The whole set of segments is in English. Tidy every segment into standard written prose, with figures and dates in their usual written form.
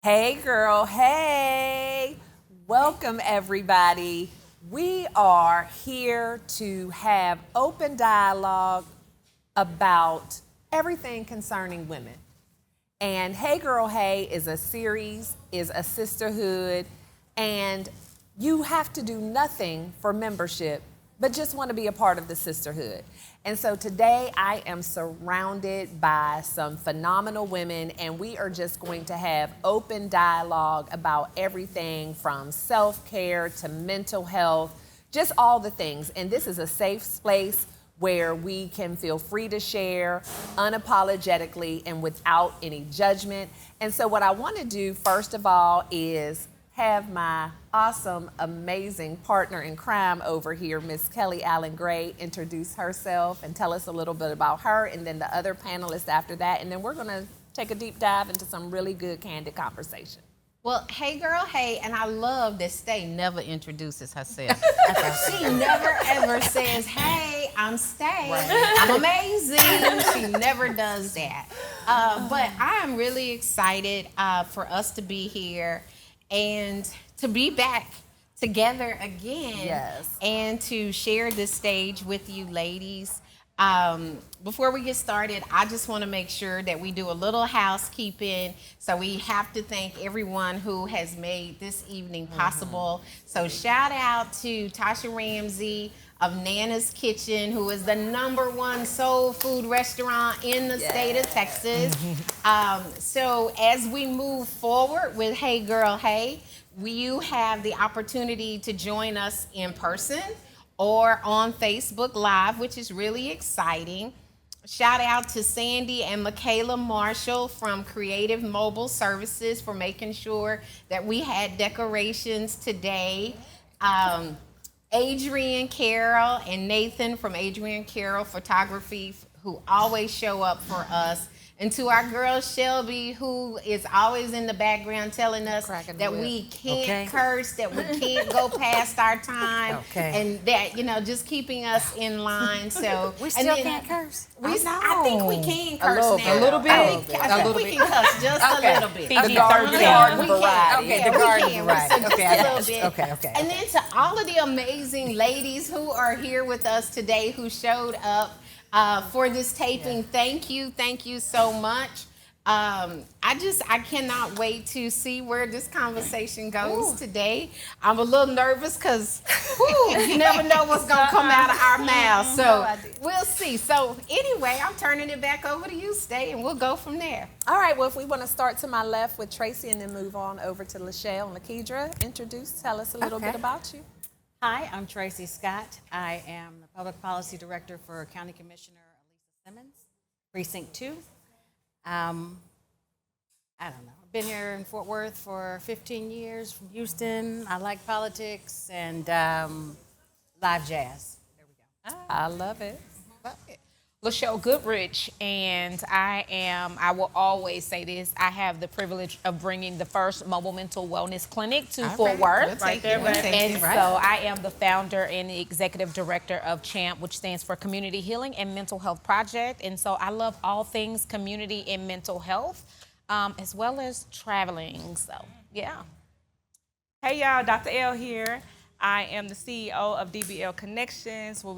Hey, girl. Hey. Welcome, everybody. We are here to have open dialogue about everything concerning women. And Hey Girl Hey is a series, is a sisterhood, and you have to do nothing for membership, but just want to be a part of the sisterhood. And so today I am surrounded by some phenomenal women, and we are just going to have open dialogue about everything from self-care to mental health, just all the things. And this is a safe space where we can feel free to share unapologetically and without any judgment. And so what I want to do, first of all, is have my awesome, amazing partner in crime over here, Miss Kelly Allen Gray, introduce herself and tell us a little bit about her, and then the other panelists after that. And then we're going to take a deep dive into some really good, candid conversation. Well, hey girl, hey, and I love that Stay never introduces herself. She never ever says, hey, I'm Stay, I'm amazing. She never does that. But I am really excited for us to be here and to be back together again. Yes. And to share this stage with you ladies. Before we get started, I just want to make sure that we do a little housekeeping. So we have to thank everyone who has made this evening possible. So shout out to Tasha Ramsey of Nana's Kitchen, who is the #1 soul food restaurant in the state of Texas. So as we move forward with Hey Girl Hey, you have the opportunity to join us in person or on Facebook Live, which is really exciting. Shout out to Sandy and Michaela Marshall from Creative Mobile Services for making sure that we had decorations today. Adrian Carroll and Nathan from Adrian Carroll Photography, who always show up for us. And to our girl Shelby, who is always in the background telling us that we can't curse, that we can't go past our time, and that, just keeping us in line. So we still can't curse. I think we can curse now. A little bit. I think we can cuss just a little bit. The garden variety. Okay, the garden variety. Okay. And then to all of the amazing ladies who are here with us today, who showed up for this taping, thank you so much. I cannot wait to see where this conversation goes today. I'm a little nervous because you never know what's going to come out of our mouths. So we'll see. So anyway, I'm turning it back over to you, Stay, and we'll go from there. All right, well, if we want to start to my left with Tracy and then move on over to Lachelle and Lakedra, tell us a little bit about you. Hi, I'm Tracy Scott. I am the Public Policy Director for County Commissioner Elisa Simmons, Precinct 2. I don't know. I've been here in Fort Worth for 15 years from Houston. I like politics and live jazz. There we go. I love it. Lachelle Goodrich, and I will always say this, I have the privilege of bringing the first mobile mental wellness clinic to Fort Worth. And so I am the founder and the executive director of CHAMP, which stands for Community Healing and Mental Health Project. And so I love all things community and mental health, as well as traveling. So, yeah. Hey, y'all, Dr. L here. I am the CEO of DBL Connections, where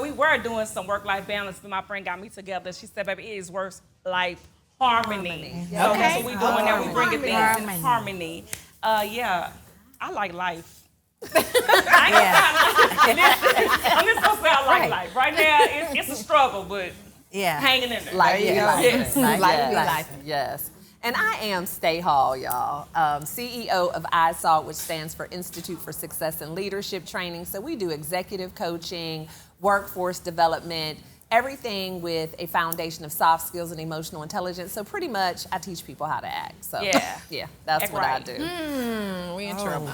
we were doing some work-life balance, but my friend got me together. She said, baby, it is work-life harmony. So that's what we're doing now. We're bringing things in harmony. I like life. I'm just going to say I like life. Right now, it's a struggle, but hanging in there. Life. Yes. And I am Stay Hall, y'all, CEO of ISALT, which stands for Institute for Success and Leadership Training. So we do executive coaching, workforce development, everything with a foundation of soft skills and emotional intelligence. So pretty much I teach people how to act. So that's what I do. We in trouble.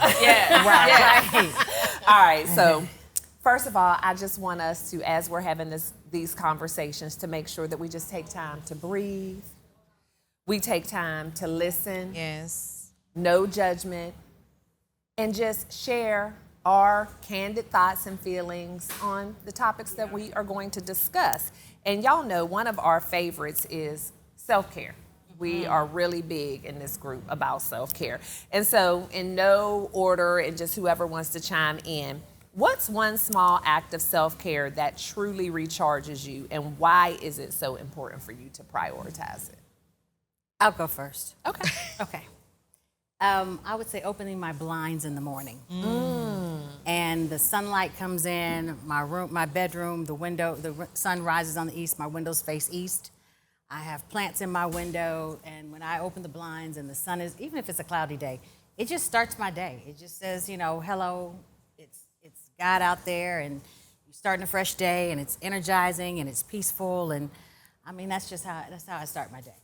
All right, so first of all, I just want us to, as we're having these conversations, to make sure that we just take time to breathe. We take time to listen. Yes. No judgment. And just share our candid thoughts and feelings on the topics that we are going to discuss. And y'all know one of our favorites is self-care. We are really big in this group about self-care. And so in no order and just whoever wants to chime in, what's one small act of self-care that truly recharges you, and why is it so important for you to prioritize it? I'll go first. Okay. Okay. I would say opening my blinds in the morning. And the sunlight comes in, my bedroom, the sun rises on the east, my windows face east. I have plants in my window, and when I open the blinds and the sun is, even if it's a cloudy day, it just starts my day. It just says, hello, it's God out there, and you're starting a fresh day, and it's energizing, and it's peaceful, and I mean, that's how I start my day.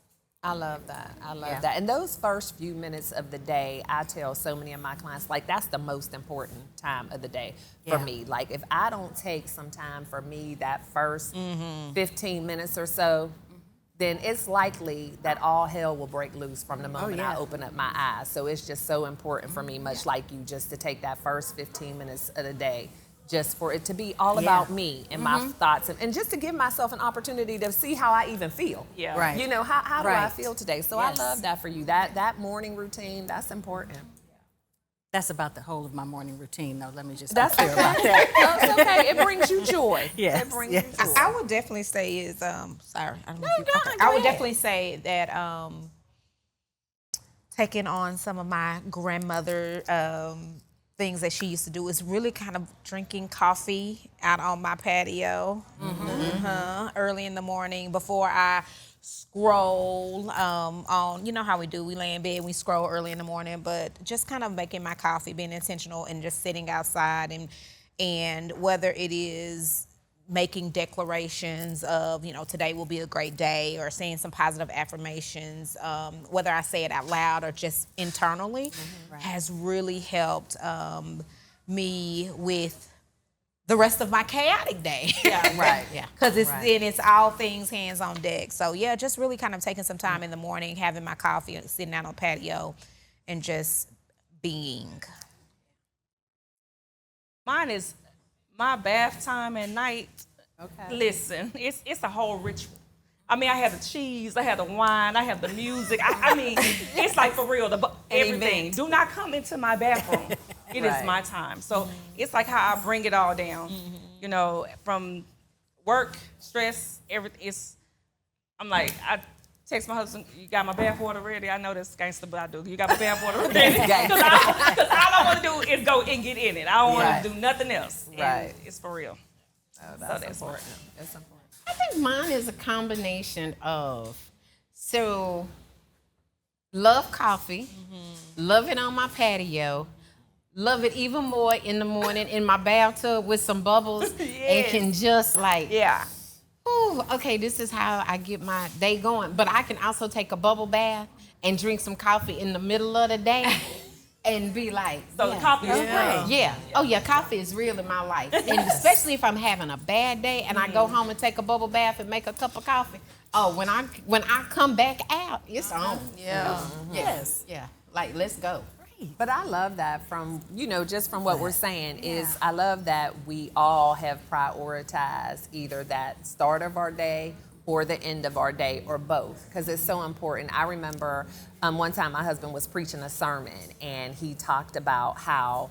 I love that. I love that. And those first few minutes of the day, I tell so many of my clients, like, that's the most important time of the day for me. Like, if I don't take some time for me that first 15 minutes or so, then it's likely that all hell will break loose from the moment I open up my eyes. So it's just so important for me, much like you, just to take that first 15 minutes of the day, just for it to be all about me and my thoughts, and just to give myself an opportunity to see how I even feel. Yeah. Right. How do I Right. feel today? So Yes. I love that for you. That morning routine, that's important. That's about the whole of my morning routine, though. Let me just That's be clear about okay. that. That's okay. It brings you joy. Yes, It brings yes. you joy. I would definitely say is sorry. I don't know if you, go I would ahead. definitely say that taking on some of my grandmother things that she used to do is really kind of drinking coffee out on my patio early in the morning before I scroll on, you know how we do, we lay in bed, we scroll early in the morning, but just kind of making my coffee, being intentional, and just sitting outside, and whether it is making declarations of, today will be a great day, or saying some positive affirmations, whether I say it out loud or just internally, has really helped me with the rest of my chaotic day. Yeah, right. Yeah. Because then it's all things hands on deck. So yeah, just really kind of taking some time in the morning, having my coffee, sitting out on the patio, and just being. Mine is my bath time at night. Okay. Listen, it's a whole ritual. I mean, I have the cheese, I have the wine, I have the music. I mean, it's like for real, everything. event. Do not come into my bathroom. It is Right. my time. So it's like how I bring it all down. From work, stress, everything. I'm like, I text my husband, you got my bath water ready? I know this gangster, but I do. You got my bath water ready? Because all I want to do is go and get in it. I don't want to do nothing else. And Right. it's for real. Oh, that's that's important. That's important. I think mine is a combination of love coffee, love it on my patio, love it even more in the morning in my bathtub with some bubbles, and can just ooh, okay, this is how I get my day going. But I can also take a bubble bath and drink some coffee in the middle of the day and be like, So the coffee is real. yeah. Oh, yeah, coffee is real in my life. And especially if I'm having a bad day and I go home and take a bubble bath and make a cup of coffee. Oh, when I come back out, it's on. Yeah. Yes. Yeah. Like, let's go. But I love that just from what we're saying is I love that we all have prioritized either that start of our day or the end of our day, or both, because it's so important. I remember one time my husband was preaching a sermon, and he talked about how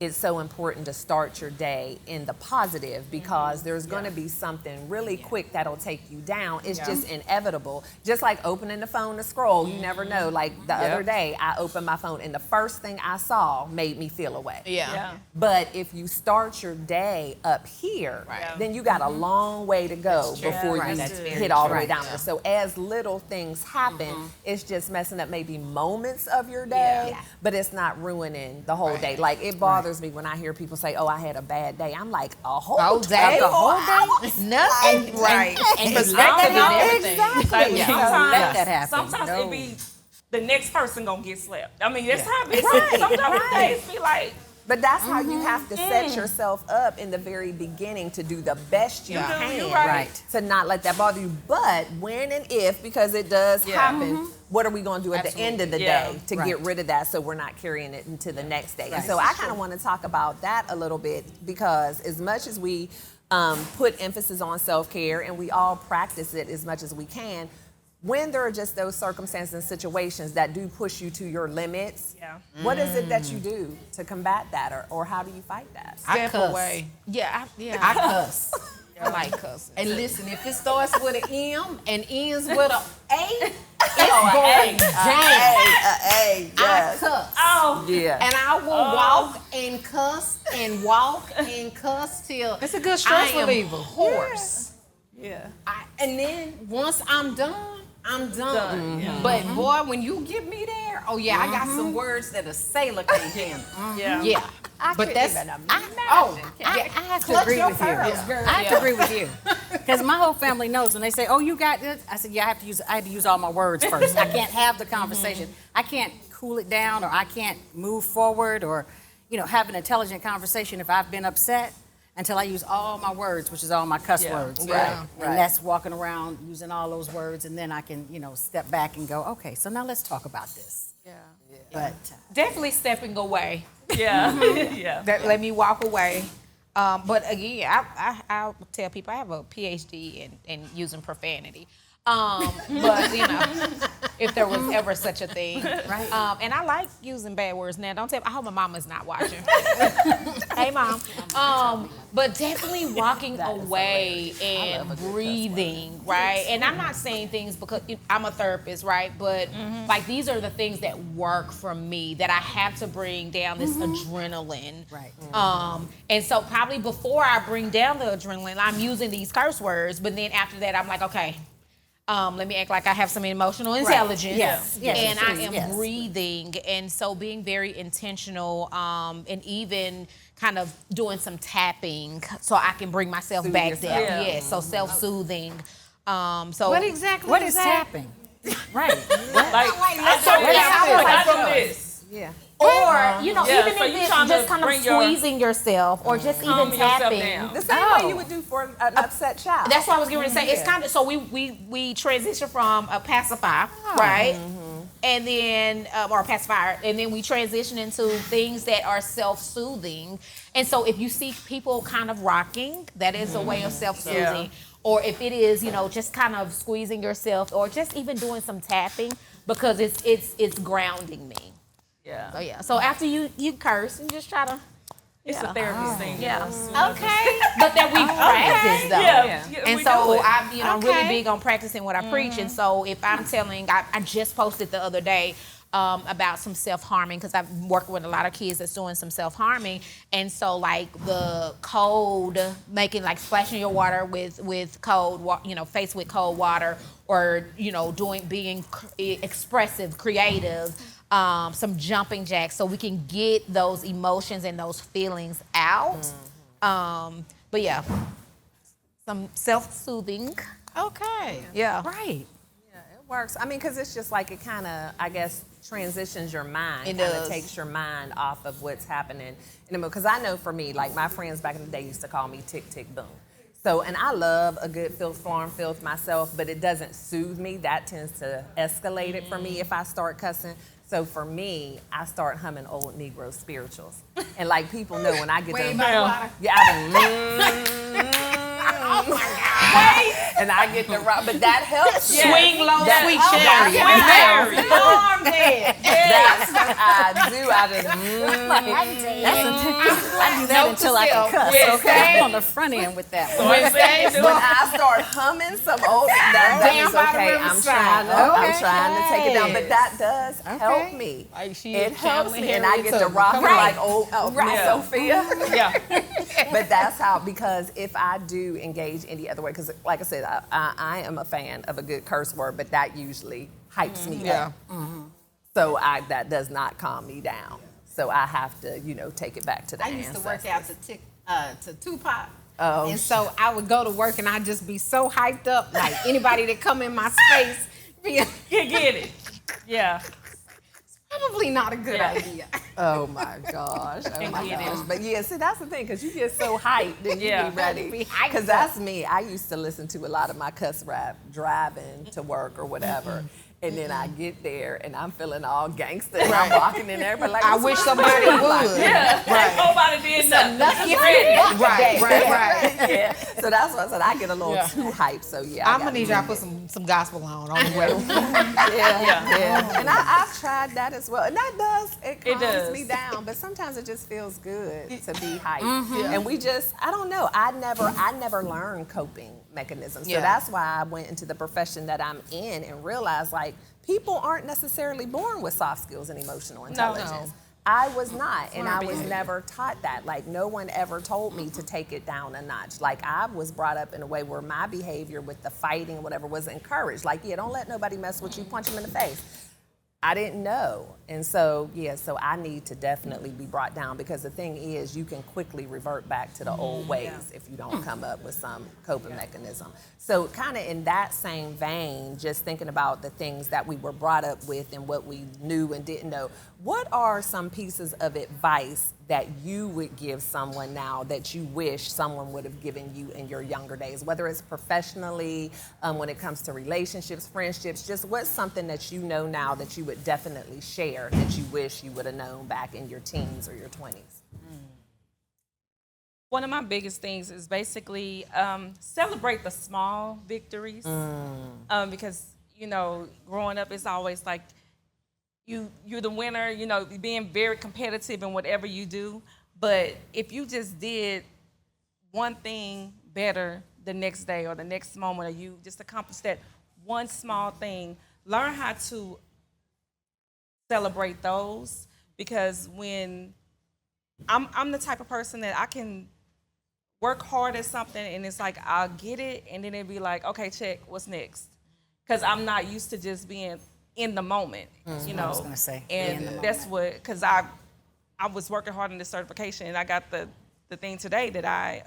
it's so important to start your day in the positive, because there's going to be something really quick that'll take you down. It's just inevitable. Just like opening the phone to scroll, you never know. Like the other day, I opened my phone and the first thing I saw made me feel away. Yeah. But if you start your day up here, then you got a long way to go before you hit all the way down there. So as little things happen, it's just messing up maybe moments of your day, but it's not ruining the whole day. Like, it bothers me when I hear people say, "Oh, I had a bad day." I'm like, a whole day? The whole day? Nothing. And perspective and everything. Exactly. Sometimes, let that happen. Sometimes No. it be the next person gonna get slapped. I mean, that's how it be. Sometimes days be like, But that's how you have to set yourself up in the very beginning to do the best you can, You're right. to not let that bother you. But when and if, because it does happen, what are we going to do at the end of the day to get rid of that, so we're not carrying it into the next day? And so I kind of want to talk about that a little bit, because as much as we put emphasis on self-care and we all practice it as much as we can, when there are just those circumstances and situations that do push you to your limits, Yeah. what is it that you do to combat that, or how do you fight that? I Step cuss. away. Yeah, I cuss. I like cussing. And listen, if it starts with an M and ends with a A, it's going down. Yes. I cuss. Oh. Yeah. And I will walk and cuss and walk and cuss till It's a good stress I am reliever. hoarse. Yeah. And then once I'm done, I'm done. But boy, when you get me there, oh yeah, I got some words that a sailor can't handle. Yeah. Yeah. But that's I have to clutch agree your with you. pearls, girl. I have to agree with you. Because my whole family knows when they say, "Oh, you got this," I said, "Yeah, I had to use all my words first. I can't have the conversation. I can't cool it down, or I can't move forward, or have an intelligent conversation if I've been upset until I use all my words, which is all my cuss words. Right. And that's walking around using all those words, and then I can step back and go, okay, so now let's talk about this. Yeah. But Definitely stepping away. Yeah. Yeah. That let me walk away. But again, I tell people I have a PhD in using profanity. But if there was ever such a thing, Right. and I like using bad words now. Don't tell. I hope my mama's not watching. Hey, mom. But definitely walking away and breathing, right? And I'm not saying things because I'm a therapist, right? But like these are the things that work for me that I have to bring down this adrenaline. Right. And so probably before I bring down the adrenaline, I'm using these curse words. But then after that, I'm like, okay. Let me act like I have some emotional intelligence. Yes. Yes, And please, I am yes. breathing. And so being very intentional and even kind of doing some tapping so I can bring myself Soothe back yourself. down. Yeah. Yeah, so self-soothing. So What is tapping? Right. Like, I told you, I from this. Yeah. Or, Yeah, even so if you it's trying just to kind of bring your- squeezing yourself or just even Calming yourself tapping. down. The same way you would do for an upset child. That's what I was going to say. It's Yeah. kind of so we transition from a pacifier, right? And then or pacifier, and then we transition into things that are self-soothing. And so if you see people kind of rocking, that is a way of self-soothing. Yeah. Or if it is, just kind of squeezing yourself, or just even doing some tapping, because it's grounding me. Yeah. So yeah. So after you curse and just try to. It's a therapy thing. Yeah. Okay. But that we practice though. Yeah. And we so do it. I'm really big on practicing what I preach. And so if I'm telling, I just posted the other day about some self-harming because I'm working with a lot of kids that's doing some self-harming. And so like the cold, making like splashing your water with cold, faced with cold water, or being expressive, creative. Some jumping jacks so we can get those emotions and those feelings out. But yeah, some self-soothing. Okay. Yeah. Right. It works. I mean, because it's just like it kind of, I guess, transitions your mind. It Kind of does. takes your mind off of what's happening in the moment. Because I know for me, like my friends back in the day used to call me tick, tick, boom. So, and I love a good filth myself, but it doesn't soothe me. That tends to escalate it for me if I start cussing. So for me, I start humming old Negro spirituals. And like people know when I get Way them, by water. yeah, oh my God. And I get the rock, but that helps. Swing low, That- sweet oh, chariot. yeah. Arm dead. That's what I do. I just, I do that until I can cuss. Yeah, Okay, I'm on the front end with that one. when I start humming some old, that Down is by the okay. riverside. I'm trying to take it down, but that does help me. Like she It is helps channeling me, and I Harriet get to Tubman. rock Come it on. like old Sophia. Yeah. But that's how, because if I do engage any other way, because like I said, I am a fan of a good curse word, but that usually hypes me up. So that does not calm me down. So I have to, take it back to the I used to work ancestors. out to Tupac. Oh. And so I would go to work and I'd just be so hyped up. Like anybody that come in my space, You get it. Yeah. probably not a good Yeah. idea. Oh my gosh. Oh my get it. gosh. But yeah, see, that's the thing, because you get so hyped and you Yeah. be ready. Be hyped Because that's me. I used to listen to a lot of my cuss rap driving to work or whatever. And then I get there and I'm feeling all gangster. And I'm walking in there, but like, I what's wish wrong? somebody would. Yeah. Like nobody did nothing. Nothing Ready. right. Right. Yeah. So that's why I said I get a little too hyped. So yeah, I'm gonna need y'all to put some gospel on the way. yeah. And I've tried that as well, and that does calms does. me down. But sometimes it just feels good to be hyped. And I don't know. I never learned coping mechanisms. So that's why I went into the profession that I'm in and realized like people aren't necessarily born with soft skills and emotional intelligence. No. I was not, and I was never taught that. Like, no one ever told me to take it down a notch. Like, I was brought up in a way where my behavior with the fighting and whatever was encouraged. Like, don't let nobody mess with you, punch them in the face. I didn't know. And so, so I need to definitely be brought down because the thing is, you can quickly revert back to the old ways if you don't come up with some coping mechanism. So kind of in that same vein, just thinking about the things that we were brought up with and what we knew and didn't know, what are some pieces of advice that you would give someone now that you wish someone would have given you in your younger days, whether it's professionally, when it comes to relationships, friendships, just what's something that you know now that you would definitely share that you wish you would have known back in your teens or your 20s? One of my biggest things is basically celebrate the small victories because, growing up, it's always like, you're the winner, being very competitive in whatever you do. But if you just did one thing better the next day or the next moment, or you just accomplished that one small thing, learn how to celebrate those. Because when I'm the type of person that I can work hard at something and it's like I'll get it and then it'd be like, okay, check, what's next? Because I'm not used to just being in the moment, I was going to say. And that's what, because I was working hard on this certification and I got the thing today that I,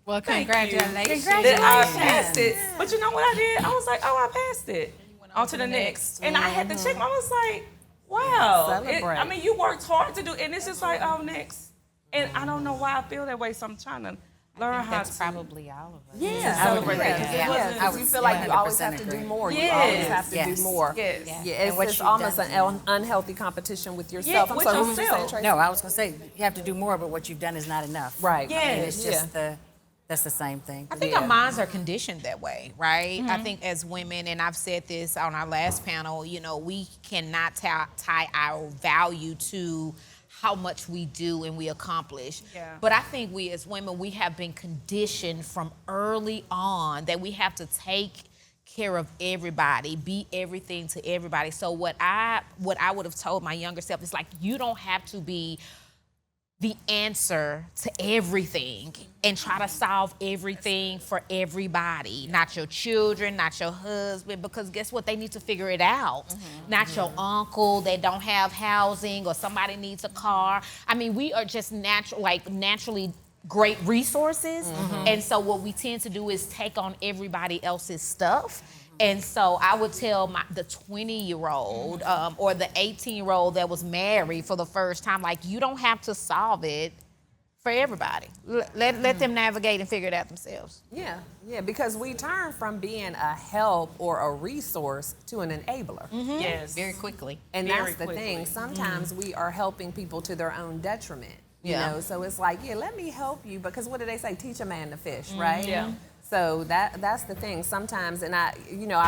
Well, congratulations. that I passed it. But you know what I did? I was like, oh, I passed it. On to the next. And I had to check. I was like, wow. Celebrate. You worked hard to do, and it's just like, oh, next. And I don't know why I feel that way, so I'm trying to learn how to. That's probably all of us. Yeah, celebrate Yeah, because you feel like you always have to do more. You always have to do more. Yes. Yeah, it's almost an unhealthy competition with yourself. Yeah, with sorry, what was you yourself. saying, Tracy? No, I was going to say, you have to do more, but what you've done is not enough. Right. Yeah. And it's just that's the same thing. I think our minds are conditioned that way, right? I think as women, and I've said this on our last panel, we cannot tie our value to how much we do and we accomplish. Yeah. But I think we as women, we have been conditioned from early on that we have to take care of everybody, be everything to everybody. So what I would have told my younger self is like, you don't have to be the answer to everything and try to solve everything for everybody. Not your children, not your husband, because guess what? They need to figure it out. Not your uncle that don't have housing or somebody needs a car. I mean, we are just naturally great resources. And so what we tend to do is take on everybody else's stuff. And so I would tell the 20-year-old or the 18-year-old that was married for the first time, like, you don't have to solve it for everybody. Let them navigate and figure it out themselves. Yeah, because we turn from being a help or a resource to an enabler. Yes. Very quickly. And Very that's the quickly. thing. Sometimes we are helping people to their own detriment. You know, so it's like, let me help you, because what do they say? Teach a man to fish, right? Yeah. So that's the thing. Sometimes, and I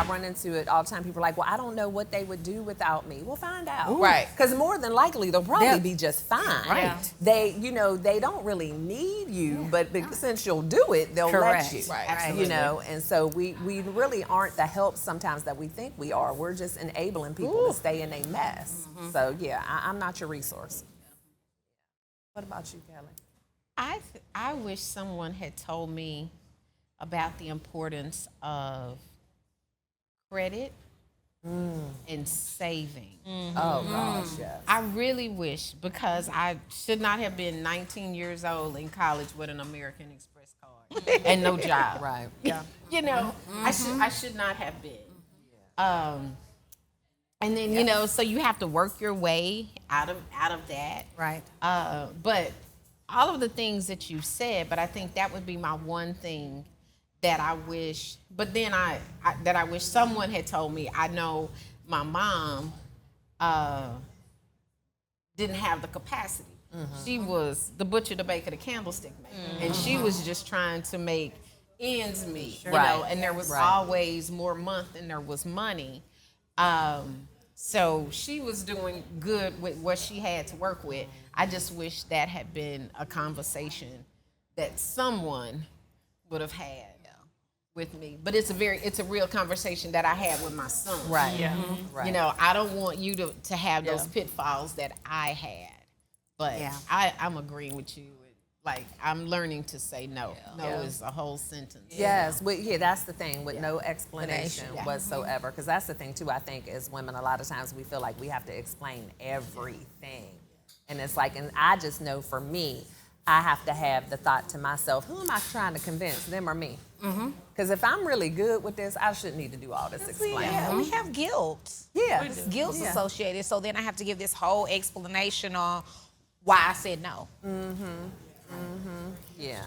run into it all the time. People are like, well, I don't know what they would do without me. Well, find out. Right. Because more than likely, they'll probably be just fine. Right. They don't really need you, but since you'll do it, they'll let you. Right. Absolutely. And so we really aren't the help sometimes that we think we are. We're just enabling people to stay in a mess. So I'm not your resource. What about you, Kelly? I wish someone had told me about the importance of credit and saving. Oh gosh, yes. I really wish, because I should not have been 19 years old in college with an American Express card and no job. Right. Yeah. I should not have been. And then so you have to work your way out of that. Right. But all of the things that you said, but I think that would be my one thing that I wish. But then I wish someone had told me. I know my mom didn't have the capacity. She was the butcher, the baker, the candlestick maker, and she was just trying to make ends meet, you Right. know, and there was Right. always more month than there was money. So she was doing good with what she had to work with. I just wish that had been a conversation that someone would have had with me. But it's a real conversation that I had with my son. Right. Yeah. Right. You know, I don't want you to have those pitfalls that I had. But Yeah. I'm agreeing with you. Like, I'm learning to say no. No is a whole sentence. Yes, that's the thing, with no explanation Yeah. whatsoever. Because that's the thing too. I think as women, a lot of times we feel like we have to explain everything, and it's like, and I just know for me, I have to have the thought to myself: who am I trying to convince, them or me? Because if I'm really good with this, I shouldn't need to do all this explaining. Yeah, we have guilt. Yeah, Guilt's associated, so then I have to give this whole explanation on why I said no. yeah.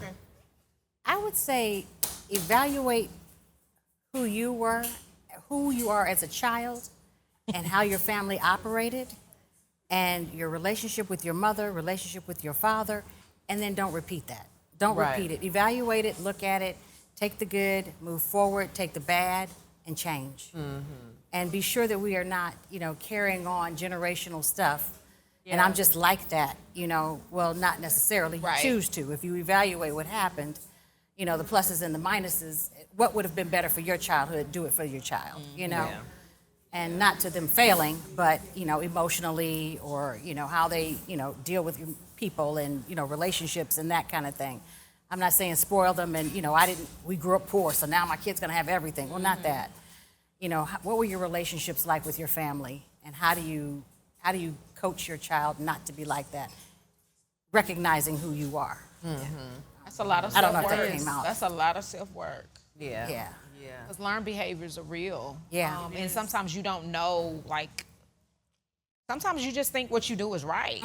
I would say evaluate who you are as a child, and how your family operated, and your relationship with your mother, relationship with your father, and then don't repeat that. Don't Right. repeat it. Evaluate it, look at it, take the good, move forward, take the bad, and change. And be sure that we are not, carrying on generational stuff. And I'm just like that, well, not necessarily. You Right. choose to. If you evaluate what happened, the pluses and the minuses, what would have been better for your childhood, do it for your child, Yeah. And not to them failing, but, emotionally, or, how they, deal with people and, relationships and that kind of thing. I'm not saying spoil them and, we grew up poor, so now my kid's gonna have everything. Well, not that. What were your relationships like with your family, and how do you coach your child not to be like that? Recognizing who you are. That's a lot of I don't know if self-work. that came out. That's a lot of self-work. Yeah. Yeah. Yeah. Because learned behaviors are real. Yeah. And sometimes you don't know, sometimes you just think what you do is right.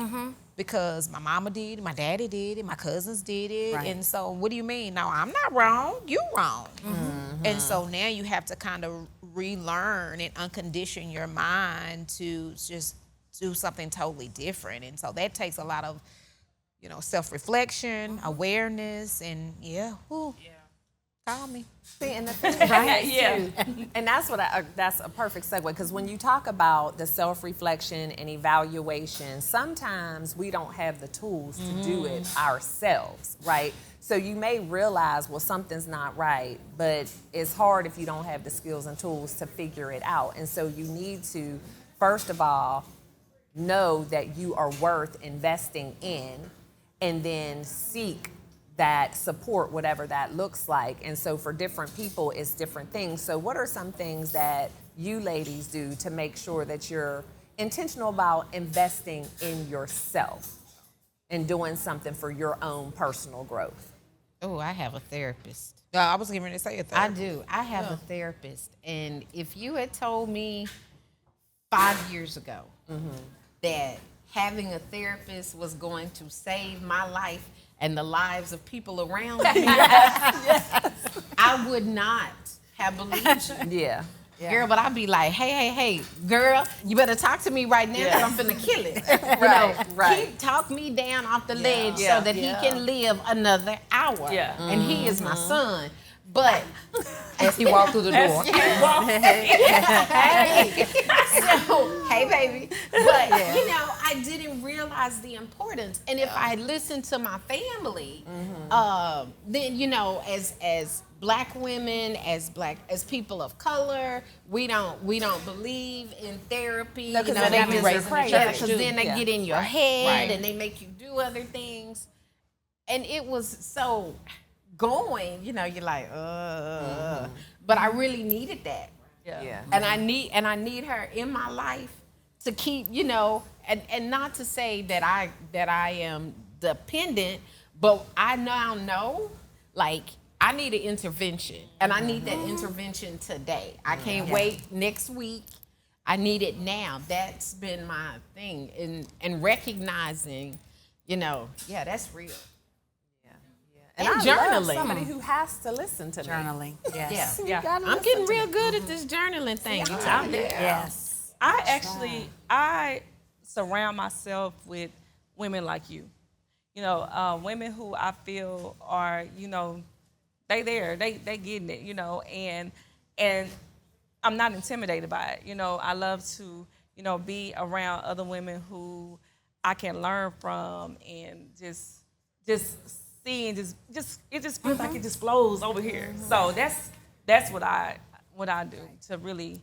Because my mama did it, my daddy did it, my cousins did it. Right. And so what do you mean? No, I'm not wrong, you wrong. And so now you have to kind of relearn and uncondition your mind to just do something totally different. And so that takes a lot of, self-reflection, awareness, and call me. See, and the thing is, and that's a perfect segue, because when you talk about the self-reflection and evaluation, sometimes we don't have the tools to do it ourselves, right? So you may realize, well, something's not right, but it's hard if you don't have the skills and tools to figure it out. And so you need to, first of all, know that you are worth investing in, and then seek that support, whatever that looks like. And so for different people, it's different things. So what are some things that you ladies do to make sure that you're intentional about investing in yourself and doing something for your own personal growth? Oh, I have a therapist. I was getting ready to say it. I do. I have a therapist. And if you had told me 5 years ago that having a therapist was going to save my life and the lives of people around me, I would not have believed you. Yeah. Girl, but I'd be like, hey, girl, you better talk to me right now, because I'm finna kill it. Right. Talk me down off the ledge so that he can live another hour. Yeah. And he is my son. But As he walked through the door. hey, baby. But, I didn't realize the importance. And if I had listened to my family, then, as Black women, as people of color, we don't believe in therapy. No, 'cause they that means just- you're crazy. because then they get in your head Right. and they make you do other things. And it was so going, you're like, but I really needed that. Yeah. And I need her in my life to keep, and not to say that I am dependent, but I now know, like, I need an intervention, and I need that intervention today. I can't wait next week. I need it now. That's been my thing, and recognizing, that's real. And I love journaling. somebody who has to listen to me. Journaling. Yes. Yeah. You gotta I'm listen getting to real me. good at this journaling thing. Yes. I surround myself with women like you. Women who I feel are, they there, they getting it, and I'm not intimidated by it. I love to, be around other women who I can learn from and just see and just it just feels like it just flows over here. So that's what I do to really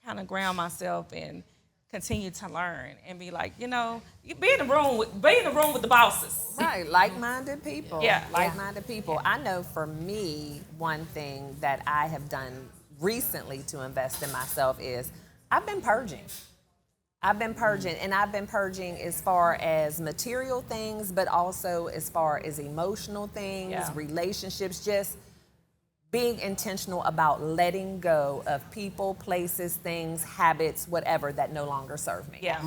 kind of ground myself and continue to learn and be like, be in the room with the bosses. Right, like-minded people. Yeah. Like-minded people. I know for me, one thing that I have done recently to invest in myself is I've been purging. And I've been purging as far as material things, but also as far as emotional things, relationships, just being intentional about letting go of people, places, things, habits, whatever that no longer serve me. Yeah.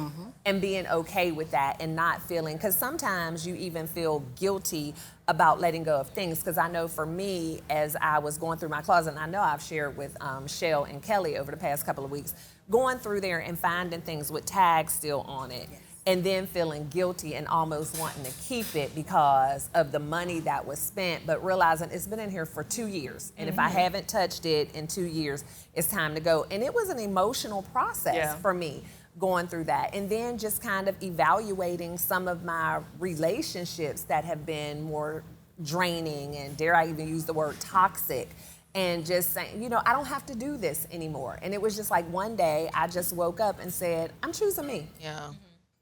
And being okay with that and not feeling, because sometimes you even feel guilty about letting go of things. Because I know for me, as I was going through my closet, and I know I've shared with Shell and Kelly over the past couple of weeks, going through there and finding things with tags still on it. Yes. And then feeling guilty and almost wanting to keep it because of the money that was spent, but realizing it's been in here for 2 years. And if I haven't touched it in 2 years, it's time to go. And it was an emotional process for me going through that. And then just kind of evaluating some of my relationships that have been more draining and, dare I even use the word, toxic. And just saying, I don't have to do this anymore. And it was just like one day I just woke up and said, I'm choosing me. Yeah.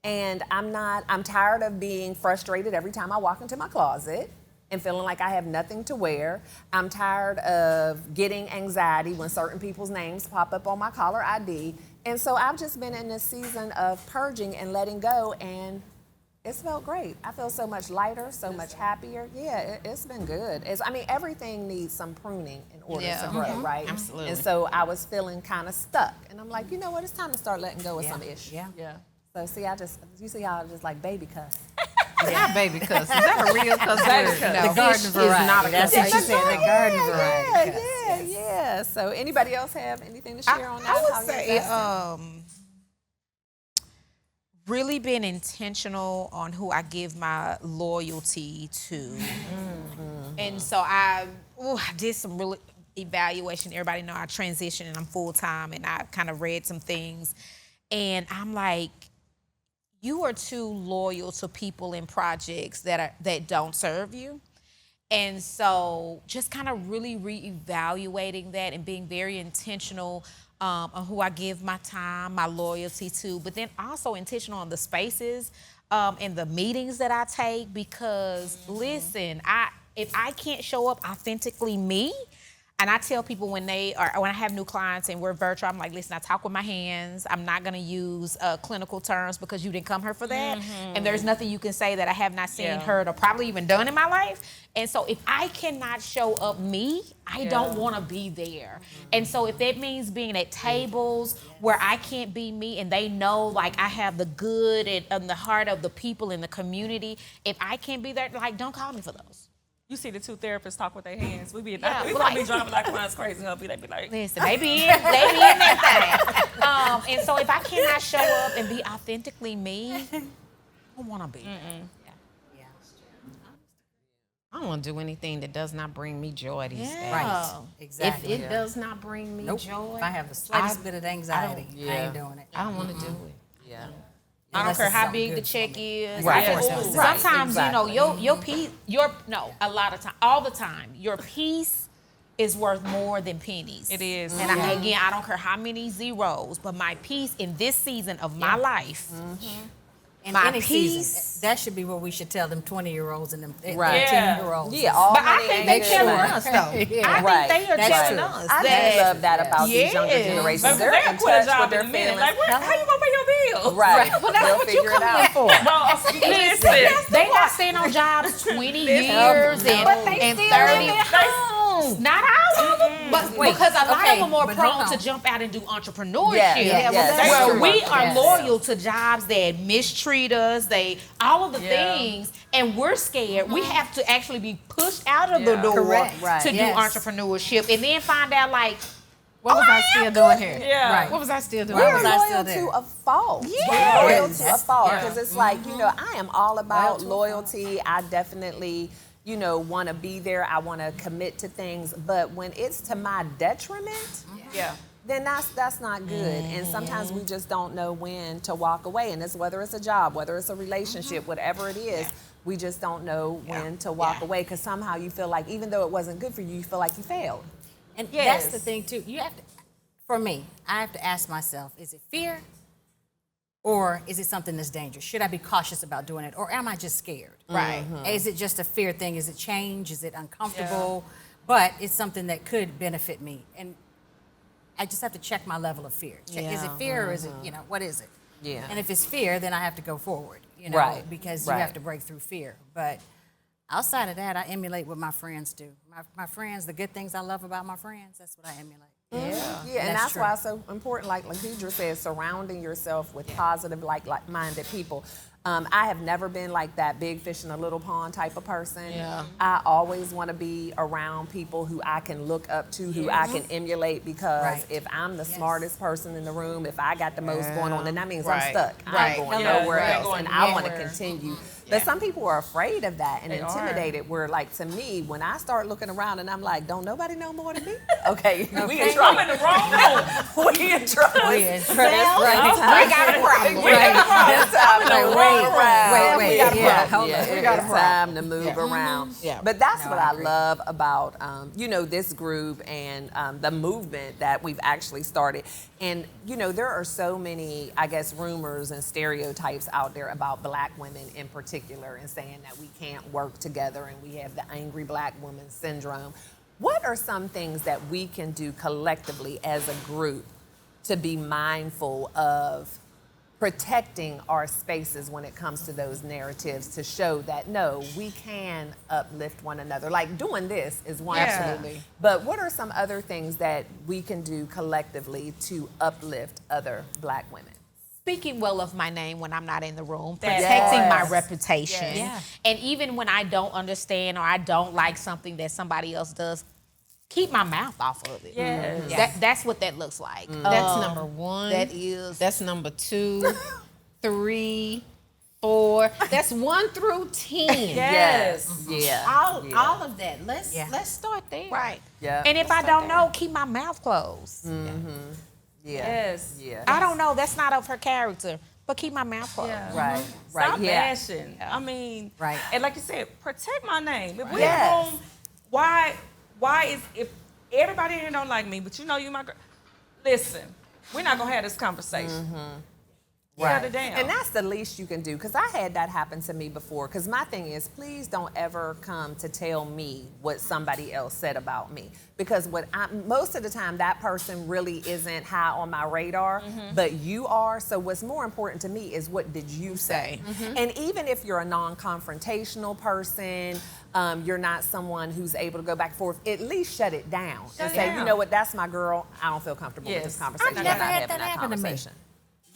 And I'm tired of being frustrated every time I walk into my closet and feeling like I have nothing to wear. I'm tired of getting anxiety when certain people's names pop up on my caller ID. And so I've just been in this season of purging and letting go, and it's felt great. I feel so much lighter, so much happier. Yeah, it's been good. Everything needs some pruning in order to grow, right? Absolutely. And so I was feeling kind of stuck. And I'm like, you know what? It's time to start letting go of some issues. Yeah. So see, you see how I just like baby cuss. Not baby cuss. Is that a real cuss word? No, the garden variety. Is not a That's cuss. what she said, the garden variety. Yeah. So anybody else have anything to share on that? I How would you're say investing? really being intentional on who I give my loyalty to. And so I did some really evaluation. Everybody know I transitioned and I'm full-time, and I kind of read some things. And I'm like, you are too loyal to people and projects that don't serve you. And so just kind of really reevaluating that and being very intentional on who I give my time, my loyalty to, but then also intentional on the spaces and the meetings that I take, because listen, if I can't show up authentically me, and I tell people when I have new clients and we're virtual, I'm like, listen, I talk with my hands. I'm not going to use clinical terms because you didn't come here for that. And there's nothing you can say that I have not seen, heard, or probably even done in my life. And so if I cannot show up me, I don't want to be there. And so if that means being at tables where I can't be me and they know like I have the good and the heart of the people in the community, if I can't be there, like, don't call me for those. You see the two therapists talk with their hands. We be Yeah, like, be driving like clients crazy. They be like, listen, they be in that thing. And so if I cannot show up and be authentically me, I don't want to be. I don't want to do anything that does not bring me joy these days. Right, exactly. If it does not bring me joy, If I have the slightest bit of anxiety, I ain't doing it. I don't want to do it. Yeah. I don't care how big the check is. Right. Sometimes, your peace, a lot of time, all the time, your peace is worth more than pennies. It is. And I don't care how many zeros, but my peace in this season of my life, In my any peace. season, that should be what we should tell them 20-year-olds and them Right. 10-year-olds. Yeah, all but I money think ain't they good. telling us though. I Right. think they are That's telling true. us I that. love that about these younger Yes. generations. They're They're in quit a touch job with their in a minute. feelings. Like, how you gonna pay your bills? Right. Well, that's They'll what you figure it come out. here for. Listen. They not staying on jobs 20 years and 30 homes. Not all of them, but because a lot of them are but hold prone to on. jump out and do entrepreneurship. Yes. Where True. we are Yes. loyal to jobs that mistreat us, all of the things, and we're scared. We have to actually be pushed out of the door Correct. Right. to Yes. do entrepreneurship, and then find out like, What was I still doing here? Yeah. Right. What was I still doing? We're was I still loyal there? to a fault. Yes. We're loyal to a That's- fault yeah. because it's like, I am all about loyalty. I definitely, want to be there. I want to commit to things. But when it's to my detriment, then that's not good. And sometimes we just don't know when to walk away. And it's whether it's a job, whether it's a relationship, whatever it is, we just don't know when to walk away, because somehow you feel like even though it wasn't good for you, you feel like you failed. And that's the thing too. You have to, for me, I have to ask myself, is it fear or is it something that's dangerous? Should I be cautious about doing it, or am I just scared? Right. Is it just a fear thing? Is it change? Is it uncomfortable? But it's something that could benefit me. And I just have to check my level of fear. Is it fear or is it, what is it? Yeah. And if it's fear, then I have to go forward, Right. because you have to break through fear. But outside of that, I emulate what my friends do. My friends, the good things I love about my friends, that's what I emulate. Yeah, and that's why it's so important, like Deidre said, surrounding yourself with positive, like-minded people. I have never been like that big fish in a little pond type of person. Yeah. I always want to be around people who I can look up to, who I can emulate, because if I'm the smartest person in the room, if I got the most going on, then that means I'm stuck. I'm going nowhere else, and I want to continue. But some people are afraid of that and intimidated. Where, like, to me, when I start looking around and I'm like, don't nobody know more than me? Okay, we in trouble. I'm in the wrong room. We in trouble. We in trouble. We got a problem. It's time to move around. Wait, hold on. It's time to move around. Yeah. But that's what I love about, this group and the movement that we've actually started. And, there are so many, I guess, rumors and stereotypes out there about Black women in particular, and saying that we can't work together and we have the angry Black woman syndrome. What are some things that we can do collectively as a group to be mindful of protecting our spaces when it comes to those narratives, to show that, no, we can uplift one another? Like, doing this is one thing. Absolutely. But what are some other things that we can do collectively to uplift other Black women? Speaking well of my name when I'm not in the room, Yes. protecting my reputation. Yeah. And even when I don't understand or I don't like something that somebody else does, keep my mouth off of it. Yes. That's what that looks like. That's number one. That is. That's number 2, 3, 4. That's 1 through 10. Yes. Yeah. All of that. Let's start there. Right. Yeah. And if I don't know, keep my mouth closed. Yes. Yeah. I don't know. That's not of her character. But keep my mouth closed. Yeah. Right. Stop Yeah. bashing. I mean, Right. And like you said, protect my name. If we're Yes. at home, why is, if everybody here don't like me, but you my girl, listen, we're not gonna have this conversation. Shut it down. And that's the least you can do, because I had that happen to me before. Because my thing is, please don't ever come to tell me what somebody else said about me. Because most of the time, that person really isn't high on my radar, but you are. So what's more important to me is, what did you say? And even if you're a non-confrontational person, you're not someone who's able to go back and forth, at least shut it down. Shut and it say, down. you know what, that's my girl. I don't feel comfortable with this Yes. conversation. I've never We're not had having that happen to me. conversation.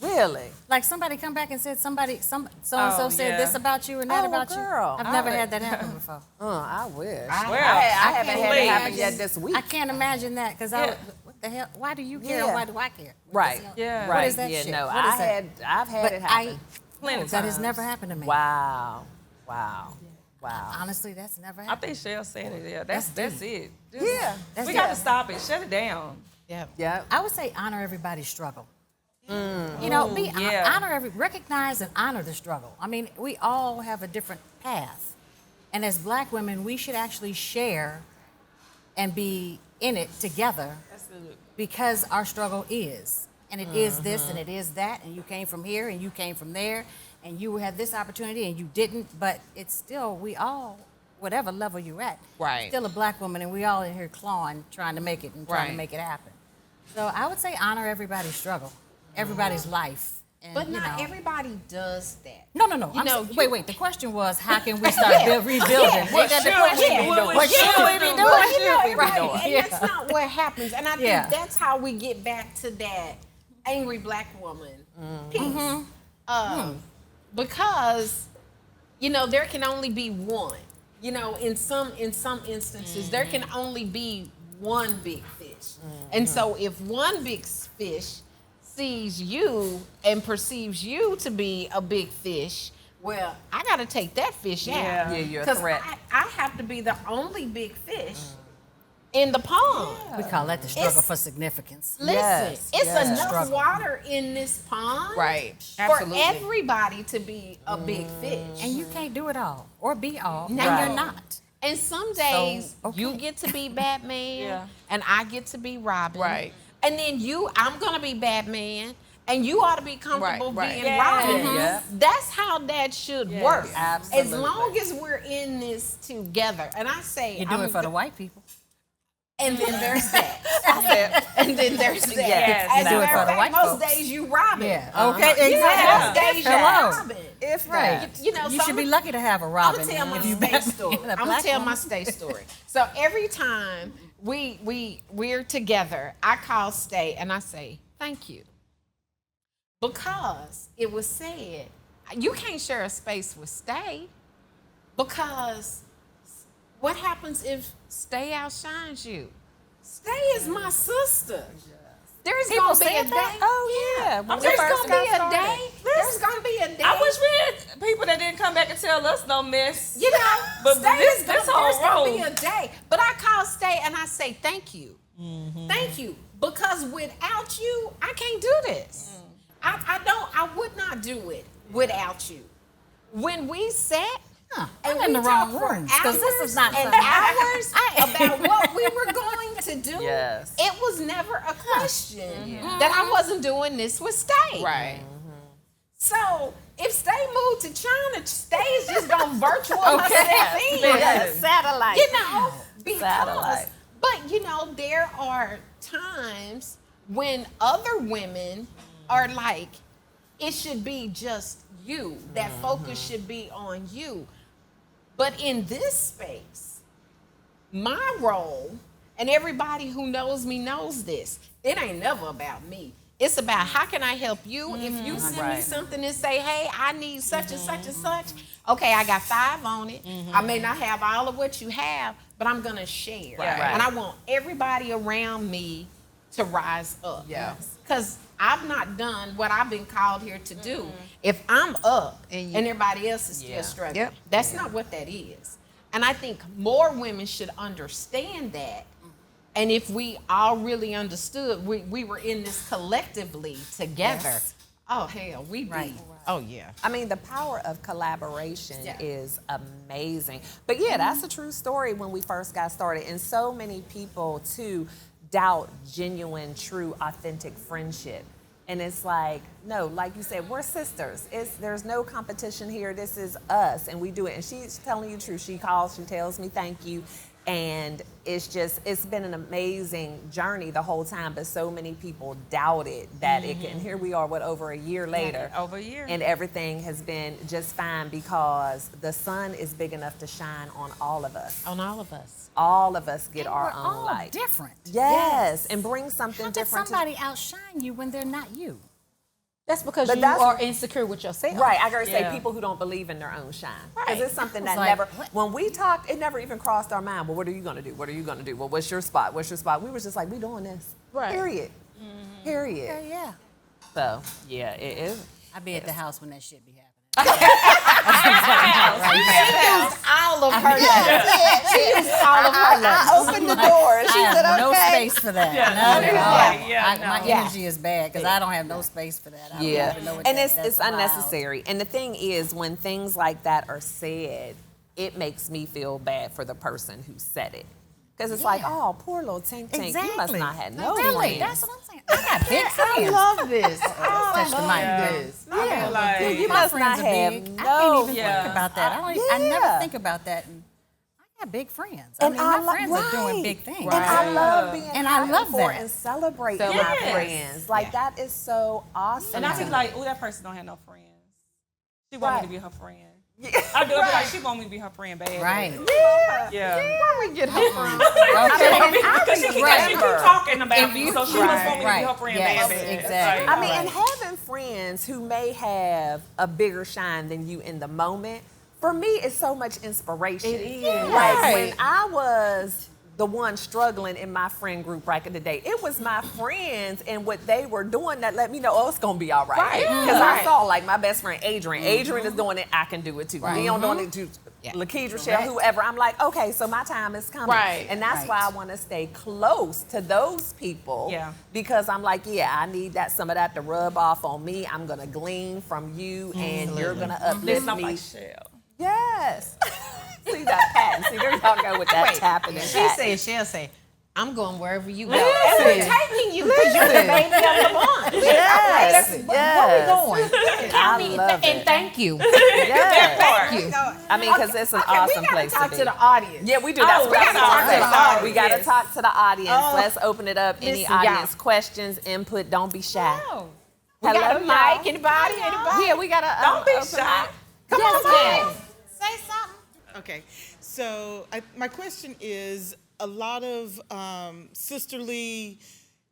Really? Like, somebody come back and said so-and-so said yeah. this about you and that Oh, about girl. you. I've never had that happen before. I wish. Well, I haven't had it happen believe. yet this week. I can't imagine that, because what the hell? Why do you care? Yeah. And why do I care? Right. Yeah. Right. What is that yeah, shit? no, What is that? I've had But it happen. Plenty of that has times. never happened to me. Wow. Honestly, that's never I happened. think Shell said it. Yeah, that's it. Just- Yeah. That's we got it. to stop it. Shut it down. Yep. I would say honor everybody's struggle. Recognize and honor the struggle. I mean, we all have a different path. And as Black women, we should actually share and be in it together, because our struggle is. And it is this and it is that, and you came from here and you came from there, and you had this opportunity and you didn't, but it's still, we all, whatever level you're at, Right. still a Black woman, and we all in here clawing, trying to make it and trying to Right. make it happen. So I would say honor everybody's struggle, everybody's life. And, But not everybody does that. No. Wait. The question was, how can we start rebuilding? What should we be doing? What should we be doing? What should we be Right. doing? And that's not what happens. And I think Yeah. that's how we get back to that angry Black woman piece. Because, there can only be one. In some instances, there can only be one big fish. And so if one big fish sees you and perceives you to be a big fish, well, I got to take that fish out. Yeah. Yeah, you're a 'Cause threat. I have to be the only big fish in the pond. We call that the struggle It's- for significance. Listen, Yes, it's yes. enough Struggle. water in this pond Right. for Absolutely. everybody to be a big fish. And you can't do it all or be all, No. and you're not. And some days okay. you get to be Batman Yeah. and I get to be Robin. Right. And then I'm gonna be Batman and you ought to be comfortable Right, right. being Yeah. Robin. Yeah. That's how that should Yes. work. Absolutely. As long as we're in this together. And I say You do it for the white people. and then there's that. And then there's that. Yes, As a do it matter for of the fact, white most folks. days you Robin. Yeah. Uh-huh. Okay. Yeah, Exactly. most days you Hello. Robin. If Right. that. You know, You so should be I'ma- lucky to have a I'm Robin. gonna tell my if you state back- story. a I'm gonna black tell my woman. state story. So every time we're together, I call Stay and I say thank you because it was said you can't share a space with Stay because what happens if Stay outshines you? Stay is my sister. There's People gonna be a said day. that? Oh, yeah. When we There's first gonna got be a started. day. There's gonna be a day. I wish we had people that didn't come back and tell us no mess. You know, But Stay this- is this gonna, there's whole gonna be road. a day. But I call Stay and I say thank you. Mm-hmm. Thank you. Because without you, I can't do this. I would not do it without you. When we sat I'm and in we the wrong talked for rooms, 'cause this is hours not and something- hours about what we were going to do, Yes. it was never a question that I wasn't doing this with Stay. Right. So if Stay moved to China, Stay is just gonna virtual herself in. Yes. Satellite. You know, because Satellite. but you know, there are times when other women are like, it should be just you. That focus should be on you. But in this space, my role, and everybody who knows me knows this, it ain't never about me. It's about how can I help you? If you send me Right. something and say, hey, I need such and such and such, okay, I got 5 on it. I may not have all of what you have, but I'm gonna share. Right. And I want everybody around me to rise up. Yes. Because I've not done what I've been called here to do. If I'm up and, everybody else is still Yeah. struggling, Yep. that's not what that is. And I think more women should understand that. And if we all really understood, we were in this collectively together. Yes. Oh hell, we be. Right. Oh yeah. I mean, the power of collaboration Yeah. is amazing. But yeah, that's a true story when we first got started. And so many people, too, doubt genuine, true, authentic friendship. And it's like, no, like you said, we're sisters. There's no competition here. This is us, and we do it. And she's telling you the truth. She calls, she tells me thank you. And it's been an amazing journey the whole time, but so many people doubted that it can. And here we are, over a year later. Over a year. And everything has been just fine because the sun is big enough to shine on all of us. On all of us. All of us get And our we're own all light. different. Yes, and bring something How can different. somebody outshine you when they're not you? That's because But you that's- are insecure with yourself. Right, I gotta say Yeah. people who don't believe in their own shine. Because Right. it's something that I was like, never, what? when we talked, it never even crossed our mind. Well, what are you gonna do? What are you gonna do? Well, what's your spot? What's your spot? We were just like, we doing this. Right. Period. Period. Yeah, yeah. So, yeah, it is. I be at the house when that shit be happening. All of her love. She used all of her love. I opened the door. She I said, have no okay. space for that. Yeah. None at Yeah, all. yeah, no. My energy is bad because I don't have no space for that. I don't Yeah, even know what and that's it's wild. unnecessary. And the thing is, when things like that are said, it makes me feel bad for the person who said it. Because it's like, oh, poor little Tink Tink, you must not have no really, friends. that's what I'm saying. I got big I friends. love this. Touch the mic. this. I feel like, Yeah, you My must friends not are have big. no. I can't even Yeah. think about that. I Yeah. never think about that. And I got big friends. I mean, my friends are doing big things. And I love being And I happy love for that. and celebrating my Yes. friends. Like, Yeah. that is so awesome. and I to be me. like, oh, that person don't have no friends. She want me Right. to be her friend. I do. I be like, she want me to be her friend, bad. Right. Yeah. Where we get her from? Because she keep remember. talking about me, so she must Right, want me to be right. her friend, Yes, bad. exactly. Like, I mean, Right. and having friends who may have a bigger shine than you in the moment, for me, it's so much inspiration. It is. Like Right. when I was the one struggling in my friend group back in the day. It was my friends and what they were doing that let me know, oh, it's gonna be all right. Because I saw like my best friend Adrian. Adrian is doing it, I can do it too. Leon doing it too. Lakeisha, Rochelle, whoever. I'm like, okay, so my time is coming. And that's why I want to stay close to those people. Because I'm like, I need some of that to rub off on me. I'm gonna glean from you, and you're gonna uplift me. Like Shell. Yes. See that pattern? See, there y'all go with that tapping and She'll say, I'm going wherever you go. And we're taking you because you're the baby of the month. Yes. Where we going? I love it. And thank you. Yes. Thank you. I mean, because it's an awesome place to be. We got to talk to the audience. Yeah, we do. That's we got to talk to the audience. We got to talk to the audience. Let's open it up. Any audience questions, input? Don't be shy. We got a mic. Anybody? Yeah, we got to. Don't be shy. Come on, Say something. Okay, so my question is, a lot of sisterly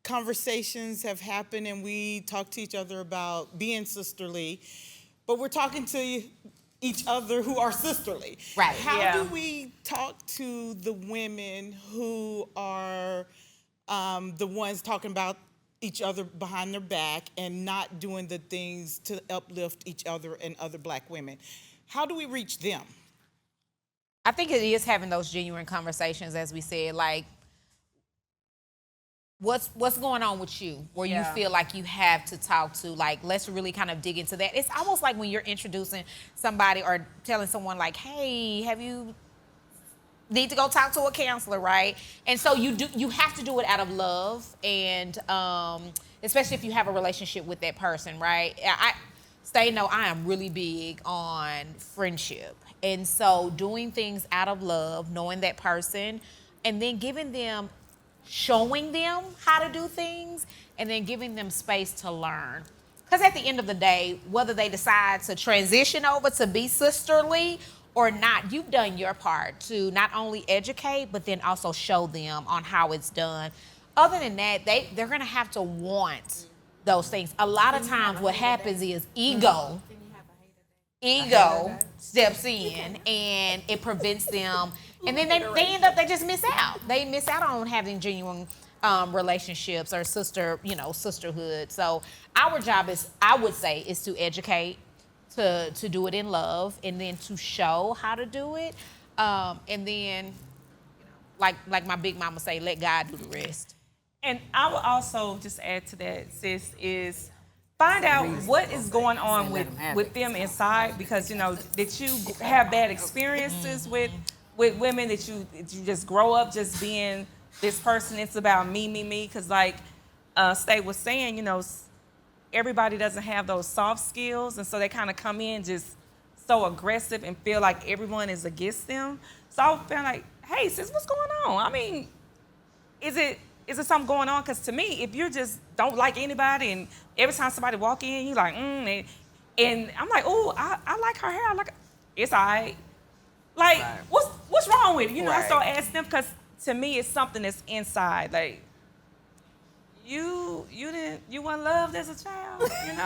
conversations have happened, and we talk to each other about being sisterly, but we're talking to each other who are sisterly. Right. How do we talk to the women who are the ones talking about each other behind their back and not doing the things to uplift each other and other Black women? How do we reach them? I think it is having those genuine conversations, as we said, like, what's going on with you where you feel like you have to talk to, like, let's really kind of dig into that. It's almost like when you're introducing somebody or telling someone like, hey, need to go talk to a counselor, right? And so you have to do it out of love, and especially if you have a relationship with that person, right? I am really big on friendship. And so doing things out of love, knowing that person, and then showing them how to do things, and then giving them space to learn. Because at the end of the day, whether they decide to transition over to be sisterly or not, you've done your part to not only educate, but then also show them on how it's done. Other than that, they're going to have to want those things. A lot of times what happens is ego steps in, and it prevents them, and then they just miss out. They miss out on having genuine relationships or sisterhood. So our job is, I would say, is to educate, to do it in love, and then to show how to do it, and then, like my big mama say, let God do the rest. And I would also just add to that, sis, is find out what is going on with them inside, because that you have bad experiences with women, that you just grow up just being this person. It's about me, because like Stay was saying, everybody doesn't have those soft skills, and so they kind of come in just so aggressive and feel like everyone is against them. So I feel like, hey sis, what's going on? I mean, is it something going on? Because to me, if you just don't like anybody, and every time somebody walk in, you're like, and I'm like, oh, I like her hair. It's all right. Like, what's wrong with it? I start asking them, because to me, it's something that's inside. Like, you weren't loved as a child, You didn't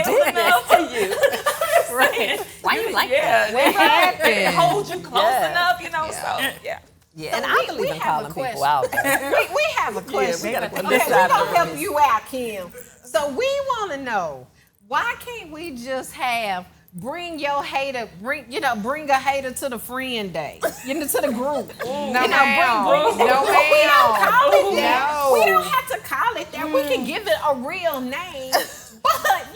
get enough for you. Right. Why you like that? What happened? It holds you close enough, So, Yeah, and I believe in calling people out. we have a question. Yeah, we're going to help you out, Kim. So we want to know, why can't we just have bring a hater to the friend day, to the group? No, bring ma'am. No, we don't call it that. No. We don't have to call it that. We can give it a real name. But,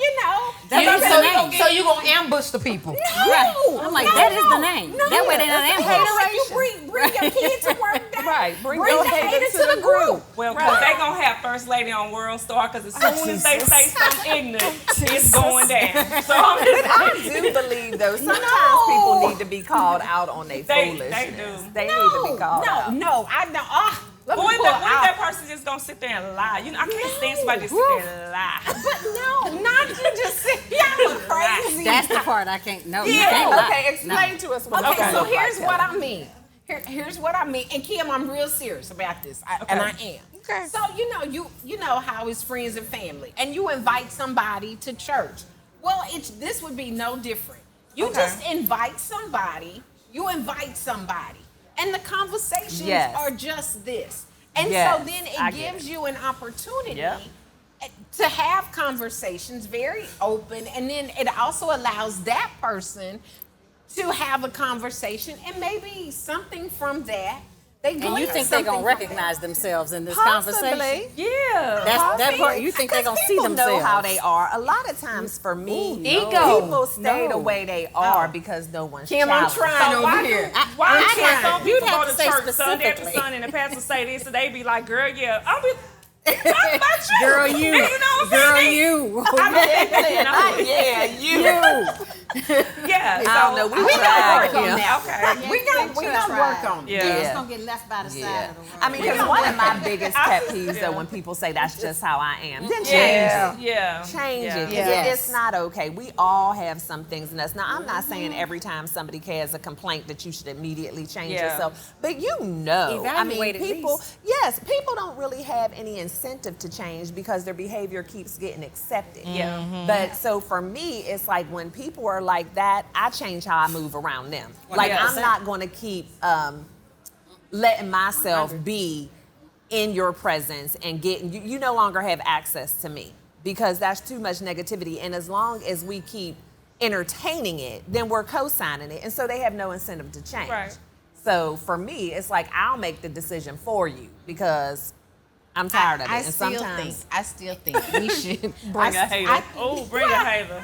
So you're going to ambush the people. No. I'm like, that is the name. That way they're not ambushed. You bring your kids to work day. Right. Bring the your hater to the group. Well, because they going to have First Lady on World Star, because as soon as they say something ignorant, it's going down. So I do believe, though, sometimes people need to be called out on their foolishness. They do. They need to be called out. No, I know. What if that person just gonna sit there and lie? I can't stand somebody just sit there and lie. But no, not you just sit. Y'all crazy. That's the part I can't know. Okay, explain to us what Okay, so here's what I mean. Here's what I mean. And Kim, I'm real serious about this, and I am. Okay. So you know how it's friends and family, and you invite somebody to church. Well, this would be no different. You just invite somebody. You invite somebody. and the conversations Yes. are just this. And Yes, so then I it get gives it. you an opportunity Yep. to have conversations very open, and then it also allows that person to have a conversation, and maybe something from that. And you think they're going to recognize themselves in this conversation? Possibly. Yeah. That's that part. You think they're going to see People themselves? know how they are. A lot of times for me, Ego. people stay the way they are because no one's Kim, I'm challenged. trying So over why here. Why I'm do trying. some You'd people have go to to say church Sunday after specifically. Sunday and the pastor say this and they be like, girl, yeah, I'll be talking about you. Girl, you. And you know what I'm Girl, saying? you. I'm saying, Yeah, you. yeah. I don't know. We We tried. gonna work on Yeah. that. Okay. We gonna work on it. Yeah. It's Yeah. going to get left by the side of the road. I mean, because one of my biggest pet peeves, though, when people say that's just how I am, then change it. Yeah. Change it. 'Cause Yes. it's not okay. We all have some things in us. Now, I'm not saying every time somebody has a complaint that you should immediately change Yeah. yourself, but you know. I mean, Evaluate at people, least. yes, people don't really have any incentive to change because their behavior keeps getting accepted. Yeah. But so for me, it's like when people are like that, I change how I move around them. Like, I'm 100%. not going to keep letting myself be in your presence and getting you no longer have access to me because that's too much negativity. And as long as we keep entertaining it, then we're co-signing it. And so they have no incentive to change. Right. So for me, it's like I'll make the decision for you because I'm tired of it. I And still sometimes think we should Bring a hater. Oh, bring a hater.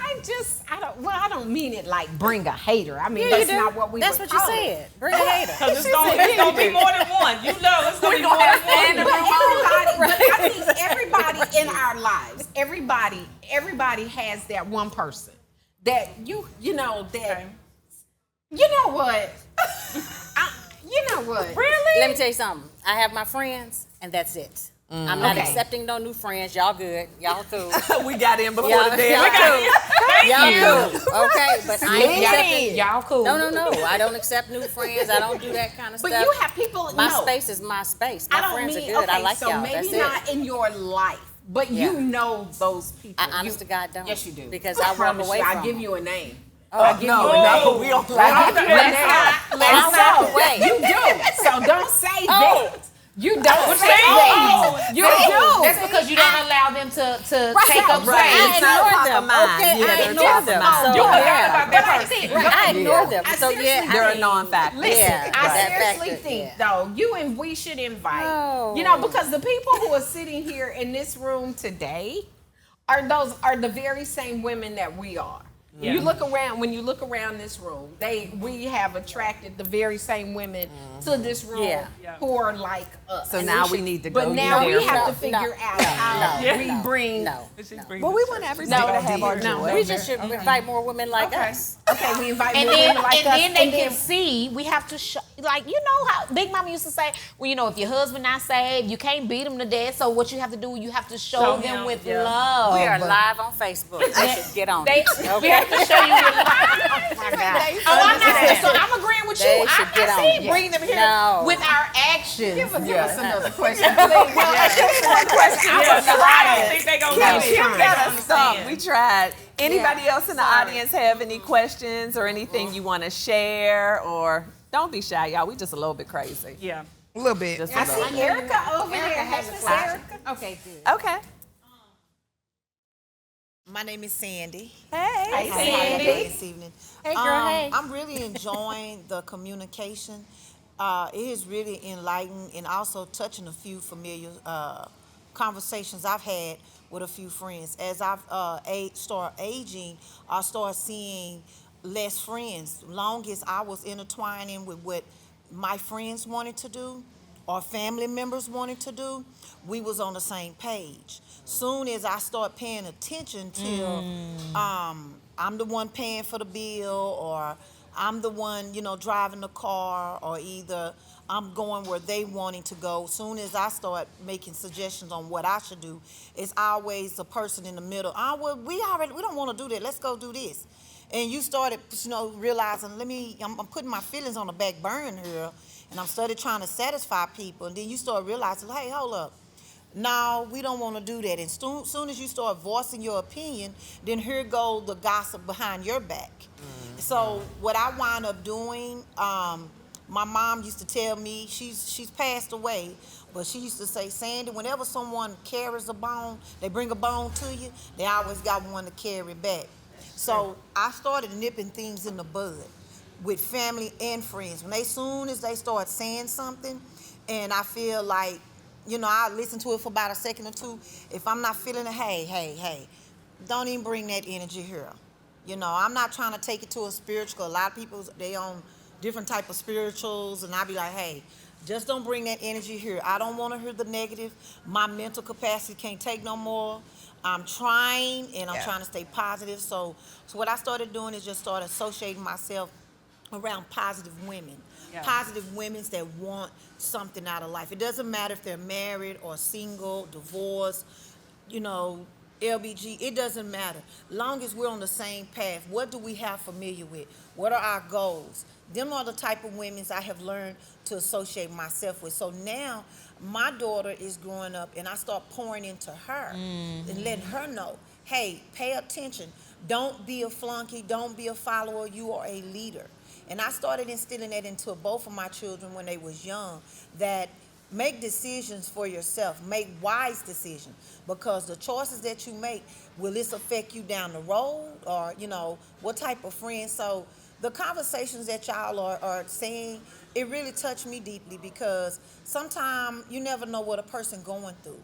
I don't mean it like bring a hater. I mean, Yeah, that's you do. not what we That's would what you call it. said. Bring a hater. Because it's gonna be more than one. You know it's gonna be more than one. But I think everybody in our lives, everybody has that one person that you know that Okay. you know what. You know what? Really? Let me tell you something. I have my friends, and that's it. I'm not Okay. accepting no new friends. Y'all good. Y'all cool. we got in before Y'all, the bell. y'all cool. Thank you. Y'all cool. Okay, but I ain't accepting. Y'all cool. No. I don't accept new friends. I don't do that kind of But stuff. you have people. My no. space is my space. My I don't friends mean, are good. okay, I like so y'all. maybe That's not it. in your life, but Yeah. you know those people. I honest to God don't. Yes, you do. Because I walk promise away you, from I'll give them. you a name. No, we don't like it. I'll walk away. You do. So don't say Oh. that. You don't say saying? that. You do. That's because you don't allow them to take up Right. space. It's not top of them. mind. Okay, Yeah, I they're ignore top of them. mind. So, You forgot yeah. about that person. I ignore them. I So seriously yeah, They're a think- non-factor. Listen, Yeah, I that seriously factor, think yeah. though, we should invite, No. you know, because the people who are sitting here in this room today are the very same women that we are. Yeah. You look around, when you look around this room, we have attracted the very same women to this room Yeah. who are like us. So And now we we should- need to But go now there. we have to No, figure no, out how no, we no, bring. No. Well, we want everybody to have our joy. We just should invite more women like us. Okay, we invite And more then, women like and us, then they and can see. We have to show, like, you know how Big Mama used to say, well, you know, if your husband not saved, you can't beat him to death. So what you have to do, you have to show Show them him, with yeah. love. We are live on Facebook. They should get on it. We Okay. have to show you with love. My God. Oh, I'm not. So I'm agreeing with They you. should get I on see it. bring them here No. with our actions. Give us another question, please. I don't think they gonna Yeah. get it. Kim They got gonna Gotta stop. understand. We tried. Anybody else in the Sorry. audience have any questions or anything you want to share? Or don't be shy, y'all. We just a little bit crazy. Yeah. A little bit. Just I a little. see Erica over Erica there. has a Miss question. Erica. Okay, good. Okay. My name is Sandy. Hey. How you doing this evening? Hey, girl, hey. I'm really enjoying the communication. It has really enlightened and also touching a few familiar conversations I've had with a few friends. As I've start aging, I start seeing less friends. Longest I was intertwining with what my friends wanted to do or family members wanted to do, we was on the same page. Soon as I start paying attention to, I'm the one paying for the bill, or I'm the one, driving the car, or either I'm going where they wanting to go. Soon as I start making suggestions on what I should do, it's always the person in the middle. Well, we don't want to do that. Let's go do this. And you started, realizing, I'm putting my feelings on the back burner here, and I'm started trying to satisfy people. And then you start realizing, hey, hold up. No, we don't want to do that. And soon as you start voicing your opinion, then here go the gossip behind your back. So what I wind up doing, My mom used to tell me, she's passed away, but she used to say, Sandy, whenever someone carries a bone, they bring a bone to you, they always got one to carry back. So I started nipping things in the bud with family and friends. When soon as they start saying something, and I feel like, I listen to it for about a second or two. If I'm not feeling it, hey, don't even bring that energy here. I'm not trying to take it to a spiritual. A lot of people, they on different type of spirituals, and I be like, hey, just don't bring that energy here. I don't want to hear the negative. My mental capacity can't take no more. I'm trying, and I'm trying to stay positive. So what I started doing is just start associating myself around positive women. Positive women that want something out of life. It doesn't matter if they're married or single, divorced, LBG, it doesn't matter. Long as we're on the same path, what do we have familiar with? What are our goals? Them are the type of women I have learned to associate myself with. So now my daughter is growing up, and I start pouring into her and letting her know, hey, pay attention. Don't be a flunky. Don't be a follower. You are a leader. And I started instilling that into both of my children when they was young, that make decisions for yourself. Make wise decisions, because the choices that you make, will this affect you down the road, or, what type of friends? So the conversations that y'all are saying, it really touched me deeply, because sometimes you never know what a person going through.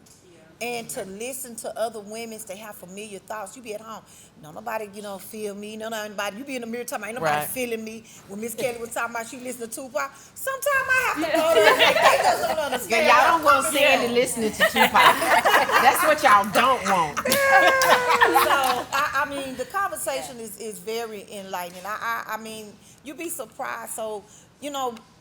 And to listen to other women that have familiar thoughts. You be at home, no nobody, feel me. No nobody. You be in the mirror talking about ain't nobody feeling me. When Miss Kelly was talking about she listen to Tupac, sometimes I have to go to her. They just don't understand. Y'all don't want Sandy listening to Tupac. That's what y'all don't want. So I mean, the conversation is very enlightening. I mean, you'd be surprised. So,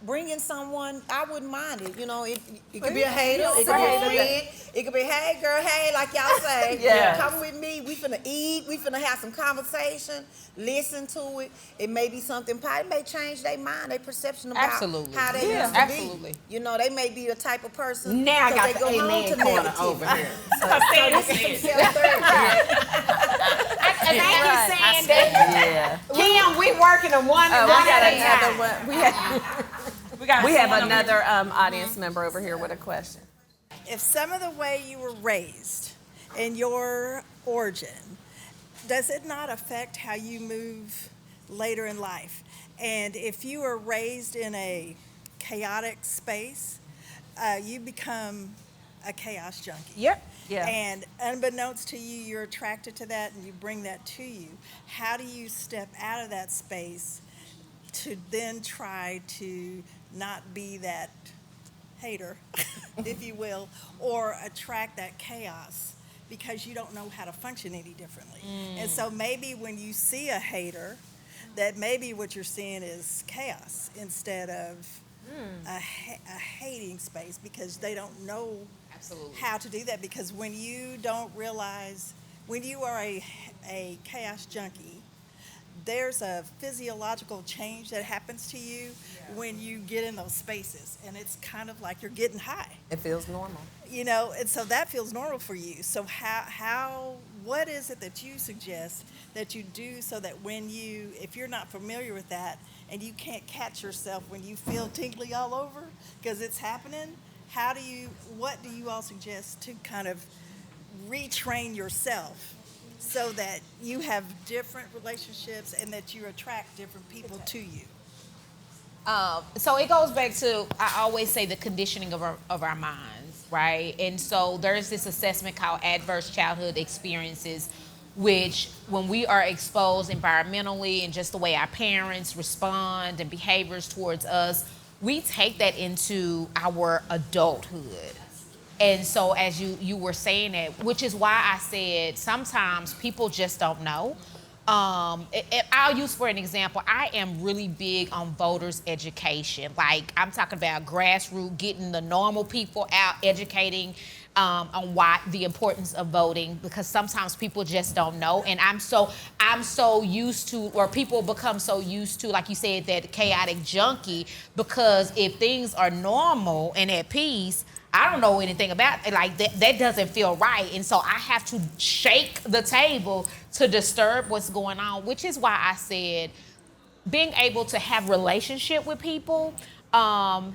bringing someone, I wouldn't mind it. It could be a hater, it could be a friend, it could be, hey girl, hey, like y'all say, come with me, we finna eat, we finna have some conversation, listen to it. It may be something, it may change their mind, their perception about how they used to be. They may be the type of person, now I got the amen corner over here. Thank you, Sandy. Kim, we working on one. We have another audience member over here with a question. If some of the way you were raised and your origin, does it not affect how you move later in life? And if you are raised in a chaotic space, you become a chaos junkie. Yep. Yeah. And unbeknownst to you, you're attracted to that and you bring that to you. How do you step out of that space to then try to not be that hater, if you will, or attract that chaos, because you don't know how to function any differently? And so maybe when you see a hater, that maybe what you're seeing is chaos instead of a hating space, because they don't know how to do that. Because when you don't realize, when you are a chaos junkie, there's a physiological change that happens to you when you get in those spaces, and it's kind of like you're getting high. It feels normal. And so that feels normal for you. So what is it that you suggest that you do so that if you're not familiar with that and you can't catch yourself when you feel tingly all over because it's happening, what do you all suggest to kind of retrain yourself so that you have different relationships and that you attract different people to you? So it goes back to, I always say, the conditioning of our minds, right? And so there's this assessment called adverse childhood experiences, which when we are exposed environmentally and just the way our parents respond and behaviors towards us, we take that into our adulthood. And so as you were saying it, which is why I said sometimes people just don't know. I'll use for an example, I am really big on voters education. Like, I'm talking about grassroots, getting the normal people out, educating on why the importance of voting, because sometimes people just don't know. And I'm so used to, or people become so used to, like you said, that chaotic junkie, because if things are normal and at peace, I don't know anything about it. Like, that doesn't feel right. And so I have to shake the table to disturb what's going on, which is why I said being able to have relationship with people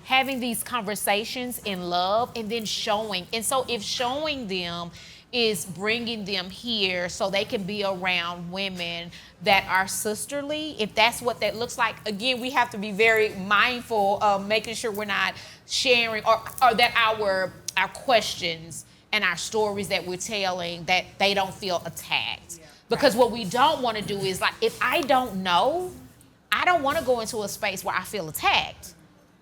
having these conversations in love and then showing. And so if showing them is bringing them here so they can be around women that are sisterly, if that's what that looks like, again, we have to be very mindful of making sure we're not sharing or that our questions and our stories that we're telling, that they don't feel attacked. Because what we don't want to do is, like, if I don't know, I don't want to go into a space where I feel attacked,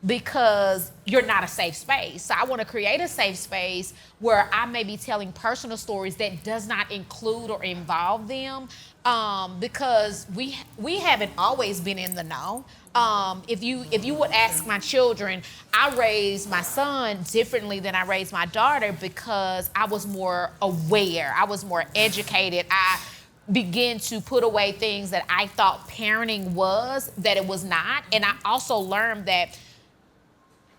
because you're not a safe space. So I want to create a safe space where I may be telling personal stories that does not include or involve them, because we haven't always been in the know. If you would ask my children, I raised my son differently than I raised my daughter because I was more aware. I was more educated. I begin to put away things that I thought parenting was, that it was not. And I also learned that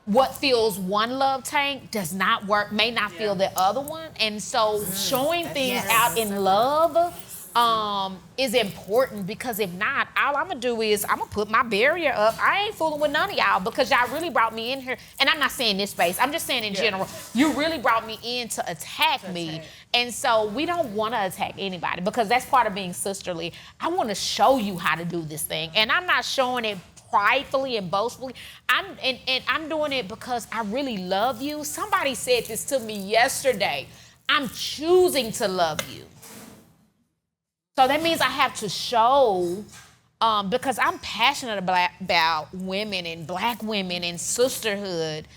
what fills one love tank does not work, may not fill the other one. And so showing things out in love is important, because if not, all I'm gonna do is I'm gonna put my barrier up. I ain't fooling with none of y'all, because y'all really brought me in here. And I'm not saying this space, I'm just saying in general, you really brought me in to attack me. And so we don't wanna attack anybody, because that's part of being sisterly. I wanna show you how to do this thing. And I'm not showing it pridefully and boastfully. I'm doing it because I really love you. Somebody said this to me yesterday. I'm choosing to love you. So that means I have to show, because I'm passionate about women and Black women and sisterhood.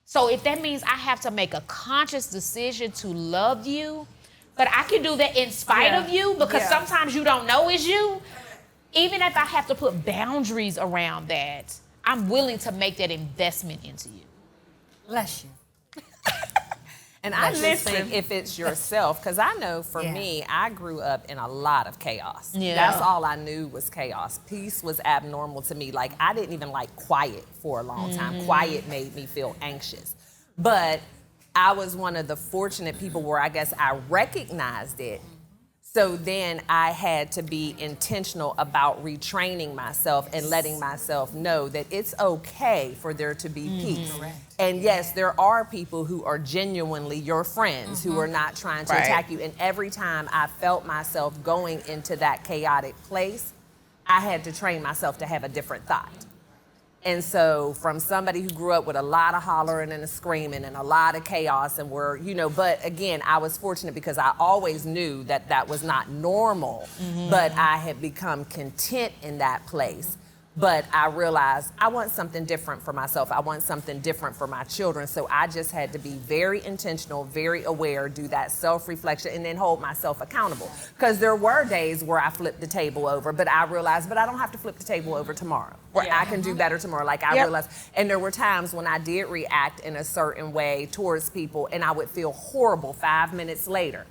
So if that means I have to make a conscious decision to love you, but I can do that in spite of you, because sometimes you don't know it's you. Even if I have to put boundaries around that, I'm willing to make that investment into you. Bless you. And I just think if it's yourself, because I know for me, I grew up in a lot of chaos. Yeah. That's all I knew was chaos. Peace was abnormal to me. Like, I didn't even like quiet for a long time. Quiet made me feel anxious. But I was one of the fortunate people where I guess I recognized it. So then I had to be intentional about retraining myself and letting myself know that it's okay for there to be peace. And yes, there are people who are genuinely your friends, who are not trying to attack you. And every time I felt myself going into that chaotic place, I had to train myself to have a different thought. And so from somebody who grew up with a lot of hollering and screaming and a lot of chaos and but again, I was fortunate because I always knew that that was not normal, but I had become content in that place. But I realized I want something different for myself. I want something different for my children. So I just had to be very intentional, very aware, do that self-reflection, and then hold myself accountable. Because there were days where I flipped the table over, but I realized, but I don't have to flip the table over tomorrow. I can do better tomorrow. Like I realized, and there were times when I did react in a certain way towards people, and I would feel horrible 5 minutes later.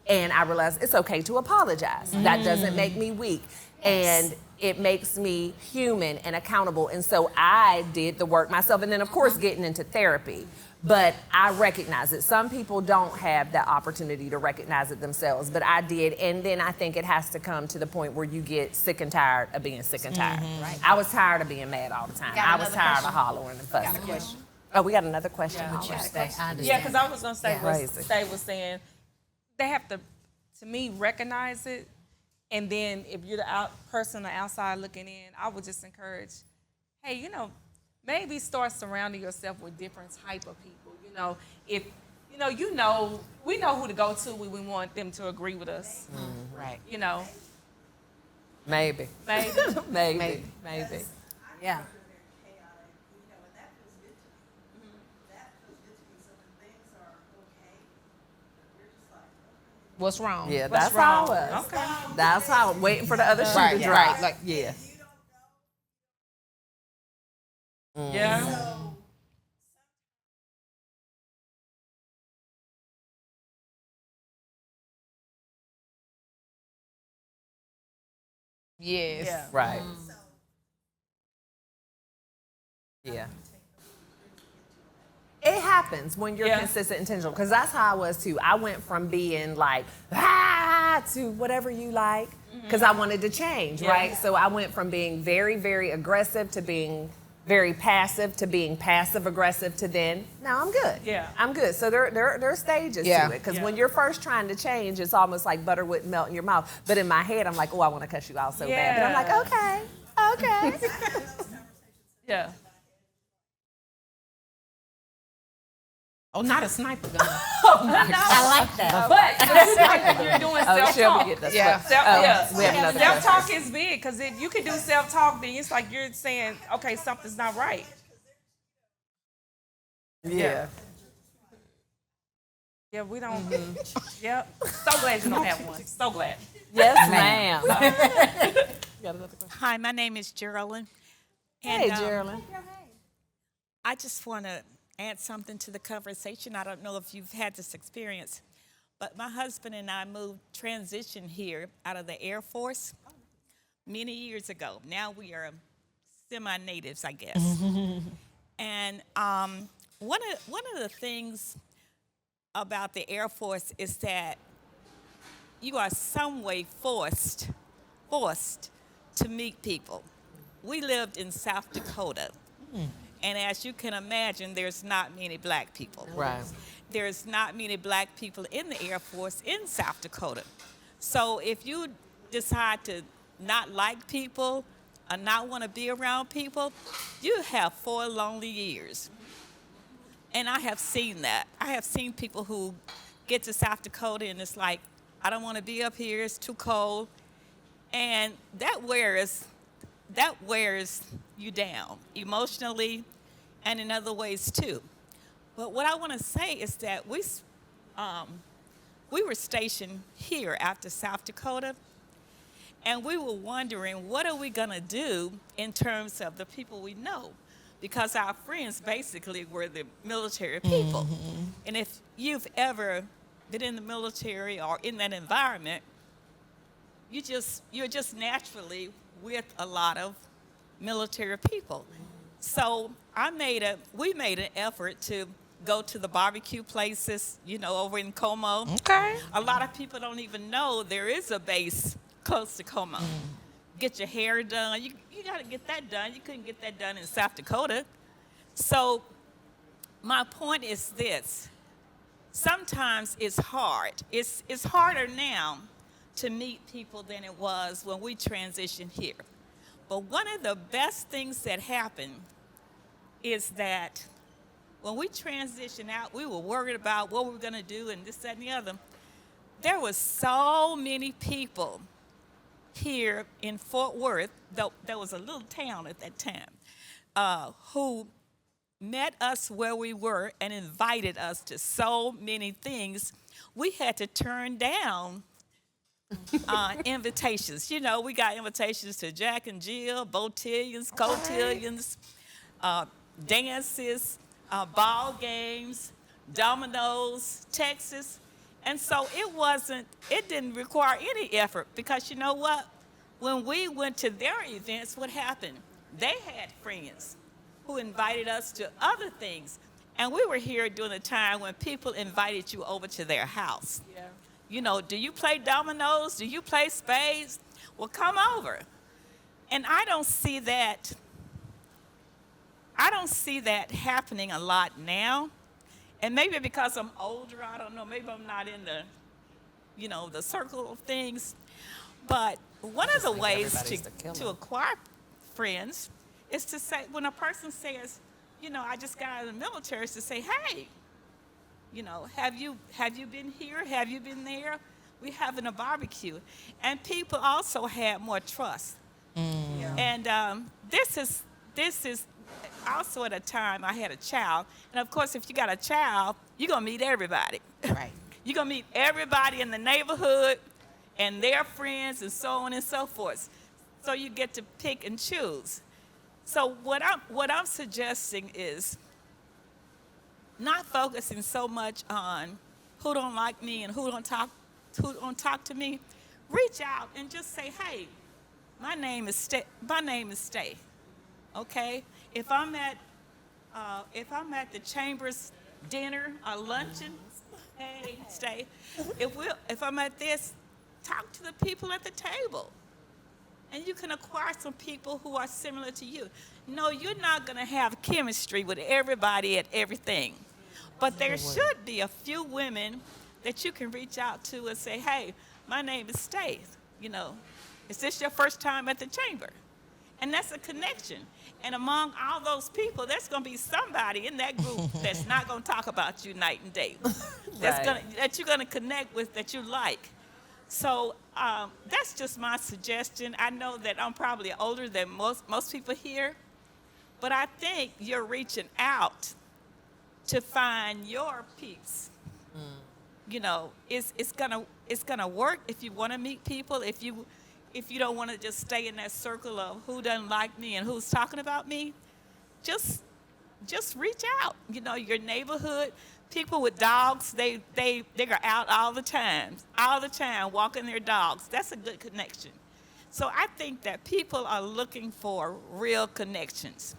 And I realized it's okay to apologize. That doesn't make me weak. And it makes me human and accountable. And so I did the work myself. And then, of course, getting into therapy. But I recognize it. Some people don't have that opportunity to recognize it themselves, but I did. And then I think it has to come to the point where you get sick and tired of being sick and tired. I was tired of being mad all the time. I was tired of hollering and fussing. Oh, we got another question. Yeah, because I was going to say what Stay was saying. They have to me, recognize it. And then if you're the person on the outside looking in, I would just encourage, hey, maybe start surrounding yourself with different type of people. If, we know who to go to when we want them to agree with us. Right. Maybe. Maybe. Yeah. What's wrong? Yeah, that's how it was. Okay. That's how I'm waiting for the other shoe to drop. Right. Yeah. Yeah. Yes. Yeah. Right. Yeah. It happens when you're consistent, intentional, because that's how I was too. I went from being like, to whatever you like, because I wanted to change, right? So I went from being very, very aggressive to being very passive to being passive aggressive to then, no, I'm good. Yeah. I'm good. So there are stages Yeah. to it. Because Yeah. when you're first trying to change, it's almost like butter wouldn't melt in your mouth. But in my head, I'm like, oh, I want to cuss you out so bad. But I'm like, okay. Yeah. Oh, not a sniper gun. I like that. But you're doing Oh, self-talk. Shelby get this. Yeah. We have another Self-talk is big because if you can do self-talk, then it's like you're saying, okay, something's not right. Yeah. Yeah, we don't. Yep. So glad you don't have one. So glad. Yes, ma'am. Hi, my name is Geraldine. Hey, And, Geraldine. I just want to add something to the conversation. I don't know if you've had this experience, but my husband and I transitioned here out of the Air Force many years ago. Now we are semi-natives, I guess. And one of the things about the Air Force is that you are some way forced to meet people. We lived in South Dakota, and as you can imagine, there's not many black people. Right. There's not many black people in the Air Force in South Dakota. So if you decide to not like people or not want to be around people, you have 4 lonely years. And I have seen that. I have seen people who get to South Dakota and it's like, I don't want to be up here, it's too cold. And that wears you down emotionally and in other ways too. But what I want to say is that we were stationed here after South Dakota, and we were wondering, what are we going to do in terms of the people we know? Because our friends basically were the military people. And if you've ever been in the military or in that environment, you're just naturally with a lot of military people. So we made an effort to go to the barbecue places, over in Como. Okay. A lot of people don't even know there is a base close to Como. Get your hair done. You got to get that done. You couldn't get that done in South Dakota. So my point is this. Sometimes it's hard. It's harder now to meet people than it was when we transitioned here. But one of the best things that happened is that when we transitioned out, we were worried about what we were going to do and this, that, and the other. There were so many people here in Fort Worth, though there was a little town at that time, who met us where we were and invited us to so many things. We had to turn down invitations. We got invitations to Jack and Jill, Botillions, Cotillions, dances, ball games, dominoes, Texas. And so it didn't require any effort because you know what? When we went to their events, what happened? They had friends who invited us to other things. And we were here during a time when people invited you over to their house. Yeah. Do you play dominoes? Do you play spades? Well, come over. And I don't see that happening a lot now. And maybe because I'm older, I don't know, maybe I'm not in the circle of things. But one of the ways to acquire friends is to say, when a person says, I just got out of the military, is to say, hey, have you been here? Have you been there? We're having a barbecue. And people also have more trust. Yeah. And this is also at a time I had a child. And of course, if you got a child, you're going to meet everybody. Right. You're going to meet everybody in the neighborhood and their friends and so on and so forth. So you get to pick and choose. So what I'm suggesting is not focusing so much on who don't like me and who don't talk to me. Reach out and just say, hey, my name is Stay. Okay? If I'm at the Chambers dinner or luncheon, hey, Stay. If I'm at this, talk to the people at the table. and you can acquire some people who are similar to you. No, you're not going to have chemistry with everybody at everything. But there should be a few women that you can reach out to and say, hey, my name is Stace. You know, is this your first time at the chamber? And that's a connection. And among all those people, there's going to be somebody in that group that's not going to talk about you night and day. That you're going to connect with, that you like. So that's just my suggestion. I know that I'm probably older than most people here, but I think you're reaching out to find your peeps. You know, it's gonna work if you want to meet people. If you don't want to just stay in that circle of who doesn't like me and who's talking about me, just reach out. You know, your neighborhood. People with dogs, they are out all the time walking their dogs. That's a good connection. So I think that people are looking for real connections.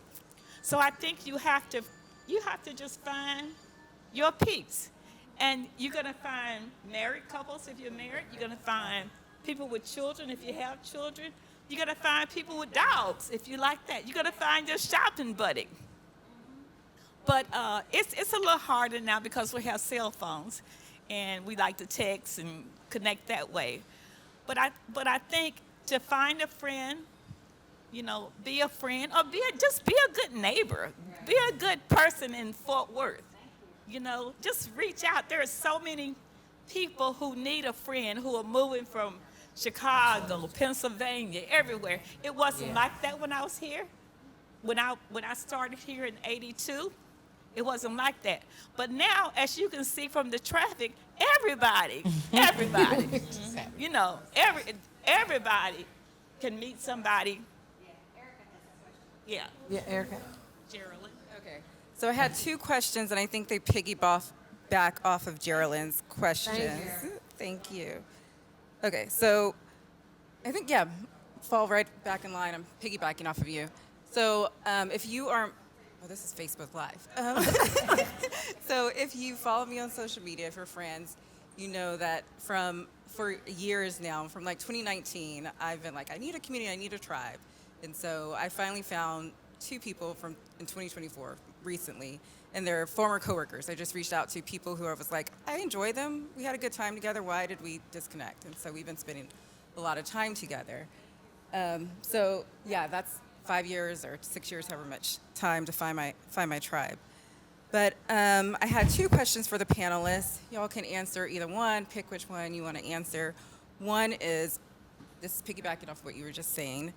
So I think you have to just find your peeps. And you're going to find married couples if you're married. You're going to find people with children if you have children. You're going to find people with dogs if you like that. You're going to find your shopping buddy. But it's a little harder now because we have cell phones, and we like to text and connect that way. But I think to find a friend, you know, be a friend, or just be a good neighbor, be a good person in Fort Worth. You know, just reach out. There are so many people who need a friend who are moving from Chicago, Pennsylvania, everywhere. It wasn't like that when I was here. When I started here in '82. It wasn't like that. But now, as you can see from the traffic, everybody, you know, everybody can meet somebody. Yeah. Yeah, Erica. Geraldine. Okay. So I had two questions, and I think they piggyback off of Geraldine's questions. Thank you. Okay, so I think, fall right back in line. I'm piggybacking off of you. So if you are... Oh, this is Facebook Live. So if you follow me on social media, if you're friends, you know that for years now, from like 2019, I've been like, I need a community, I need a tribe. And so I finally found two people in 2024 recently, and they're former coworkers. I just reached out to people who I was like, I enjoy them. We had a good time together. Why did we disconnect? And so we've been spending a lot of time together. So yeah, that's 5 years or 6 years, however much time to find my tribe. But I had two questions for the panelists. Y'all can answer either one, pick which one you want to answer. One is, this is piggybacking off what you were just saying.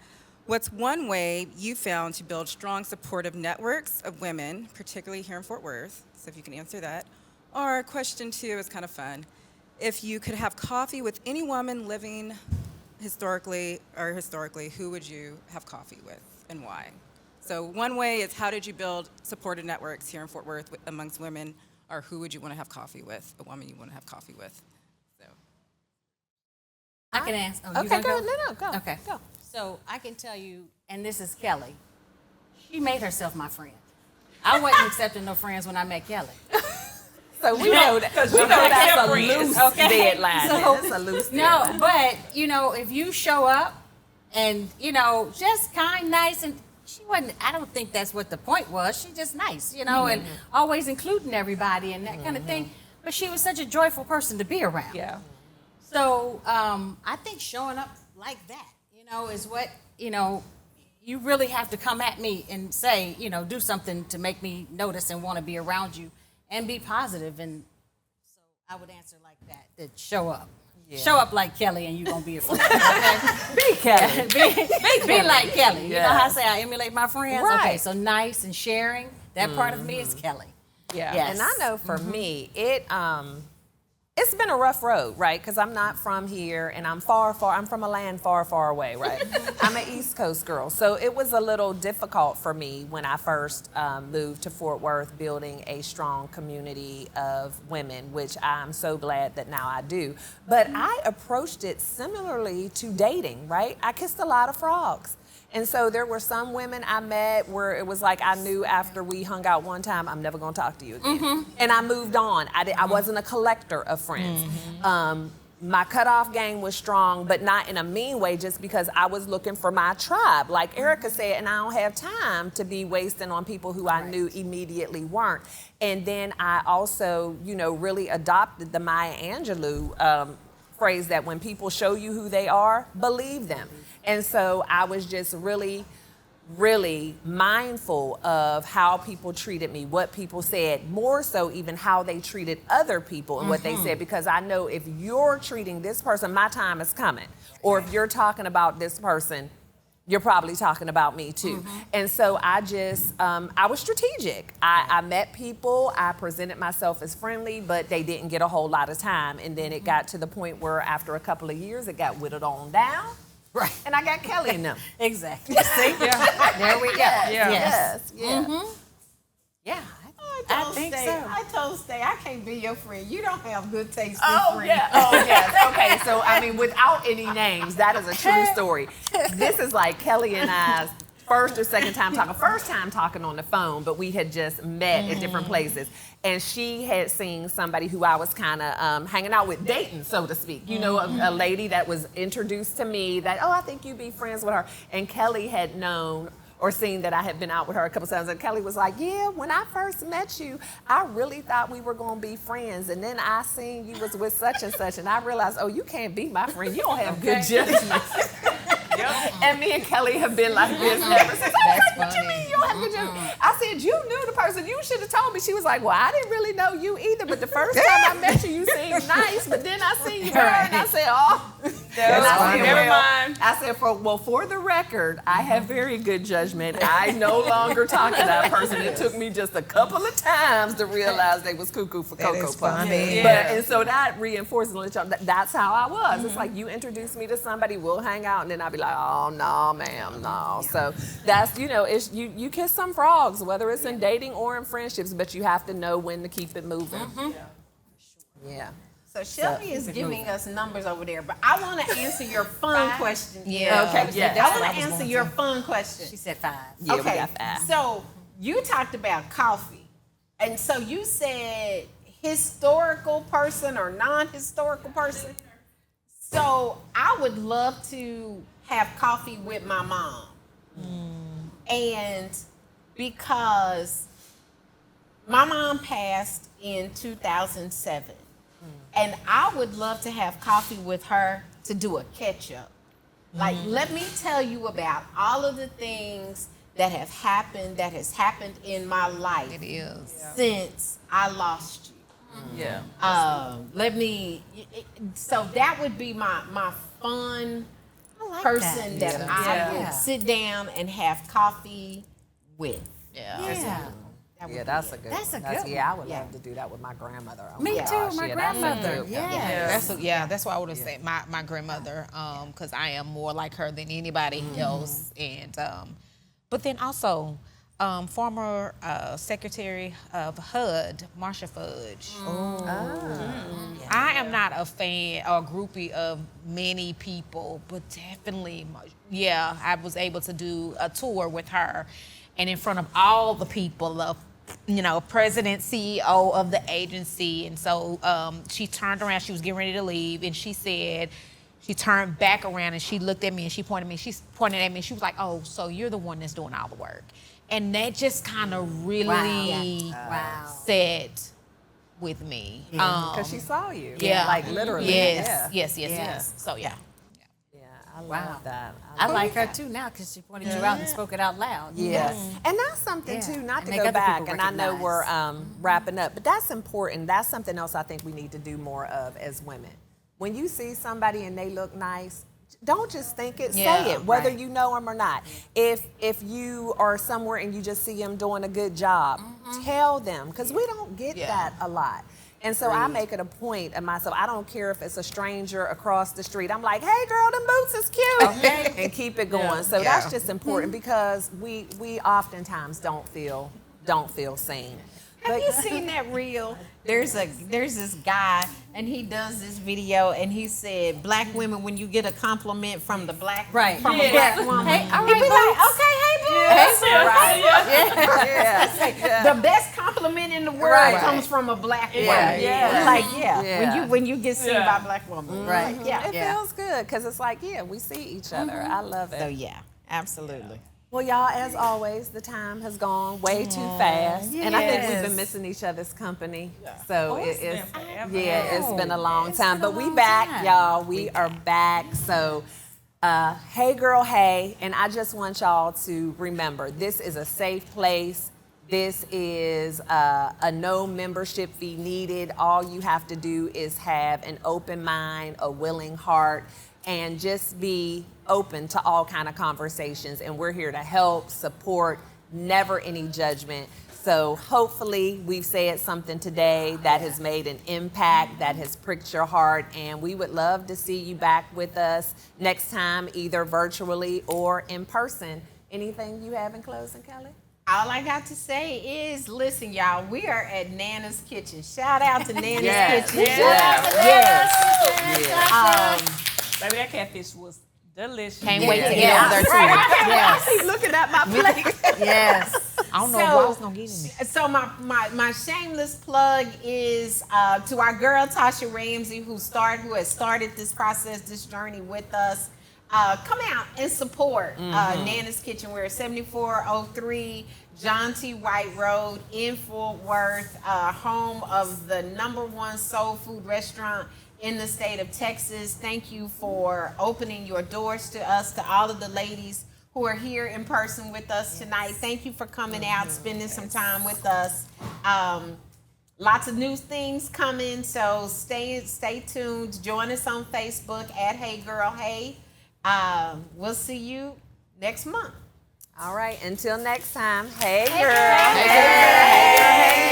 What's one way you found to build strong supportive networks of women, particularly here in Fort Worth? So if you can answer that. Or question two is kind of fun. If you could have coffee with any woman living historically, who would you have coffee with and why? So one way is, how did you build supportive networks here in Fort Worth amongst women, or who would you want to have coffee with, a woman you want to have coffee with? So I can answer. Oh, Okay, go. No, go. Okay. Go. So I can tell you, and this is Kelly. She made herself my friend. I wasn't accepting no friends when I met Kelly. So we know that's a loose deadline. That's a loose deadline. No, but you know, if you show up and you know, just kind, nice, and she wasn't. I don't think that's what the point was. She just nice, you know, and always including everybody and that kind of thing. But she was such a joyful person to be around. Yeah. So I think showing up like that, you know, is what, you know, you really have to come at me and say, you know, do something to make me notice and want to be around you and be positive. And so I would answer like that show up. Yeah. Show up like Kelly and you're going to be a friend. Okay? Be Kelly. be like Kelly. You know how I say I emulate my friends? Right. Okay, so nice and sharing. That part of me is Kelly. Yeah. Yes. And I know for me, it's been a rough road, right? Because I'm not from here, and I'm from a land far, far away, right? I'm an East Coast girl. So it was a little difficult for me when I first moved to Fort Worth, building a strong community of women, which I'm so glad that now I do. But I approached it similarly to dating, right? I kissed a lot of frogs. And so there were some women I met where it was like I knew after we hung out one time, I'm never going to talk to you again. And I moved on. I wasn't a collector of friends. my cutoff game was strong, but not in a mean way, just because I was looking for my tribe. Like Erica said, and I don't have time to be wasting on people who I knew immediately weren't. And then I also, really adopted the Maya Angelou phrase that when people show you who they are, believe them. And so I was just really mindful of how people treated me, what people said, more so even how they treated other people and what they said, because I know if you're treating this person, my time is coming. Or if you're talking about this person, you're probably talking about me too. And so I just, I was strategic. I met people, I presented myself as friendly, but they didn't get a whole lot of time. And then it got to the point where after a couple of years, it got whittled on down. Right. And I got Kelly in them. Exactly. See? There we go. Yes. Yeah. I think so. I told Stay, I can't be your friend. You don't have good taste in Oh, friends. yeah. Oh, yes. Okay, so, I mean, without any names, that is a true story. This is like Kelly and I's first or second time talking. First time talking on the phone, but we had just met at different places. And she had seen somebody who I was kind of hanging out with, dating, so to speak. A lady that was introduced to me that, I think you'd be friends with her. And Kelly had known or seen that I had been out with her a couple times. And Kelly was like, yeah, when I first met you, I really thought we were going to be friends. And then I seen you was with such and such. And I realized, you can't be my friend. You don't have good judgment. And me and Kelly have been like this ever since. I was like, what you mean you don't have good judgment? I said, you knew the person. You should have told me. She was like, well, I didn't really know you either. But the first time I met you, you seemed nice. But then I seen you, and I said, never mind. I said, for the record, I have very good judgment. I no longer talk to that person. It took me just a couple of times to realize they was cuckoo for Cocoa Puffs. And so that reinforces that's how I was. It's like you introduce me to somebody, we'll hang out, and then I'll be like, oh no, ma'am, no. So that's it's you kiss some frogs, whether it's in dating or in friendships, but you have to know when to keep it moving. Yeah. So Shelby is giving us numbers over there, but I want to answer your fun question. Yeah. Okay. Yeah. I want to answer your fun question. She said 5. Yeah, Okay. we got 5. So you talked about coffee, and so you said historical person or non-historical person. So I would love to have coffee with my mom, and because my mom passed in 2007. And I would love to have coffee with her to do a catch-up. Like, let me tell you about all of the things that has happened in my life. It is. Since I lost you. Yeah. So that would be my fun person that I would sit down and have coffee with. Yeah. That's a good one. That's a good one. Yeah, I would love to do that with my grandmother. Oh Me my too, gosh, my that's a grandmother. good one. That's why I would have said my grandmother, because I am more like her than anybody else. And but then also former Secretary of HUD, Marsha Fudge. I am not a fan or groupie of many people, but definitely, I was able to do a tour with her, and in front of all the people of, president, CEO of the agency. And so she turned around, she was getting ready to leave, and she said, she turned back around and she looked at me and she pointed at me, and she was like, oh, so you're the one that's doing all the work. And that just kind of really set with me. Because she saw you. Yeah. Like literally. Yes. So yeah. I love that. I like her too now because she pointed you out and spoke it out loud. Yes. And that's something too, not And to make go other back, people and I know we're recognize. wrapping up, but that's important. That's something else I think we need to do more of as women. When you see somebody and they look nice, don't just think it, say it, whether you know them or not. If you are somewhere and you just see them doing a good job, tell them, because we don't get that a lot. And so I make it a point of myself. I don't care if it's a stranger across the street. I'm like, hey, girl, them boots is cute. And keep it going. So that's just important because we oftentimes don't feel seen. Have you seen that reel? There's this guy, and he does this video, and he said, black women, when you get a compliment from the black, from a black woman, Hey, all he right, be like, boots. okay, hey, The best compliment in the world comes from a black woman. When you get seen by a black woman. Right. It feels good because it's like, we see each other. I love it. So yeah, absolutely. Well, y'all, as always, the time has gone way too fast, and I think we've been missing each other's company. So it's been a long time, but we back, y'all. We are back. So, hey, girl, hey, and I just want y'all to remember, this is a safe place. This is a no membership fee needed. All you have to do is have an open mind, a willing heart, and just be open to all kind of conversations. And we're here to help, support, never any judgment. So hopefully we've said something today that has made an impact, that has pricked your heart, and we would love to see you back with us next time, either virtually or in person. Anything you have in closing, Kelly? All I got to say is, listen, y'all, we are at Nana's Kitchen. Shout out to Nana's Kitchen. Baby, that catfish was delicious. Can't wait to get on there too. I keep looking at my plate. Yes. I don't know if I was gonna get in there. So my shameless plug is to our girl Tasha Ramsey, who has started this process, this journey with us. Come out and support Nana's Kitchen. We're at 7403 John T. White Road in Fort Worth, home of the #1 soul food restaurant in the state of Texas. Thank you for opening your doors to us, to all of the ladies who are here in person with us tonight. Thank you for coming out, spending some time with us. Lots of new things coming, so stay tuned. Join us on Facebook at Hey Girl Hey. We'll see you next month. All right, until next time, hey girl. Hey girl.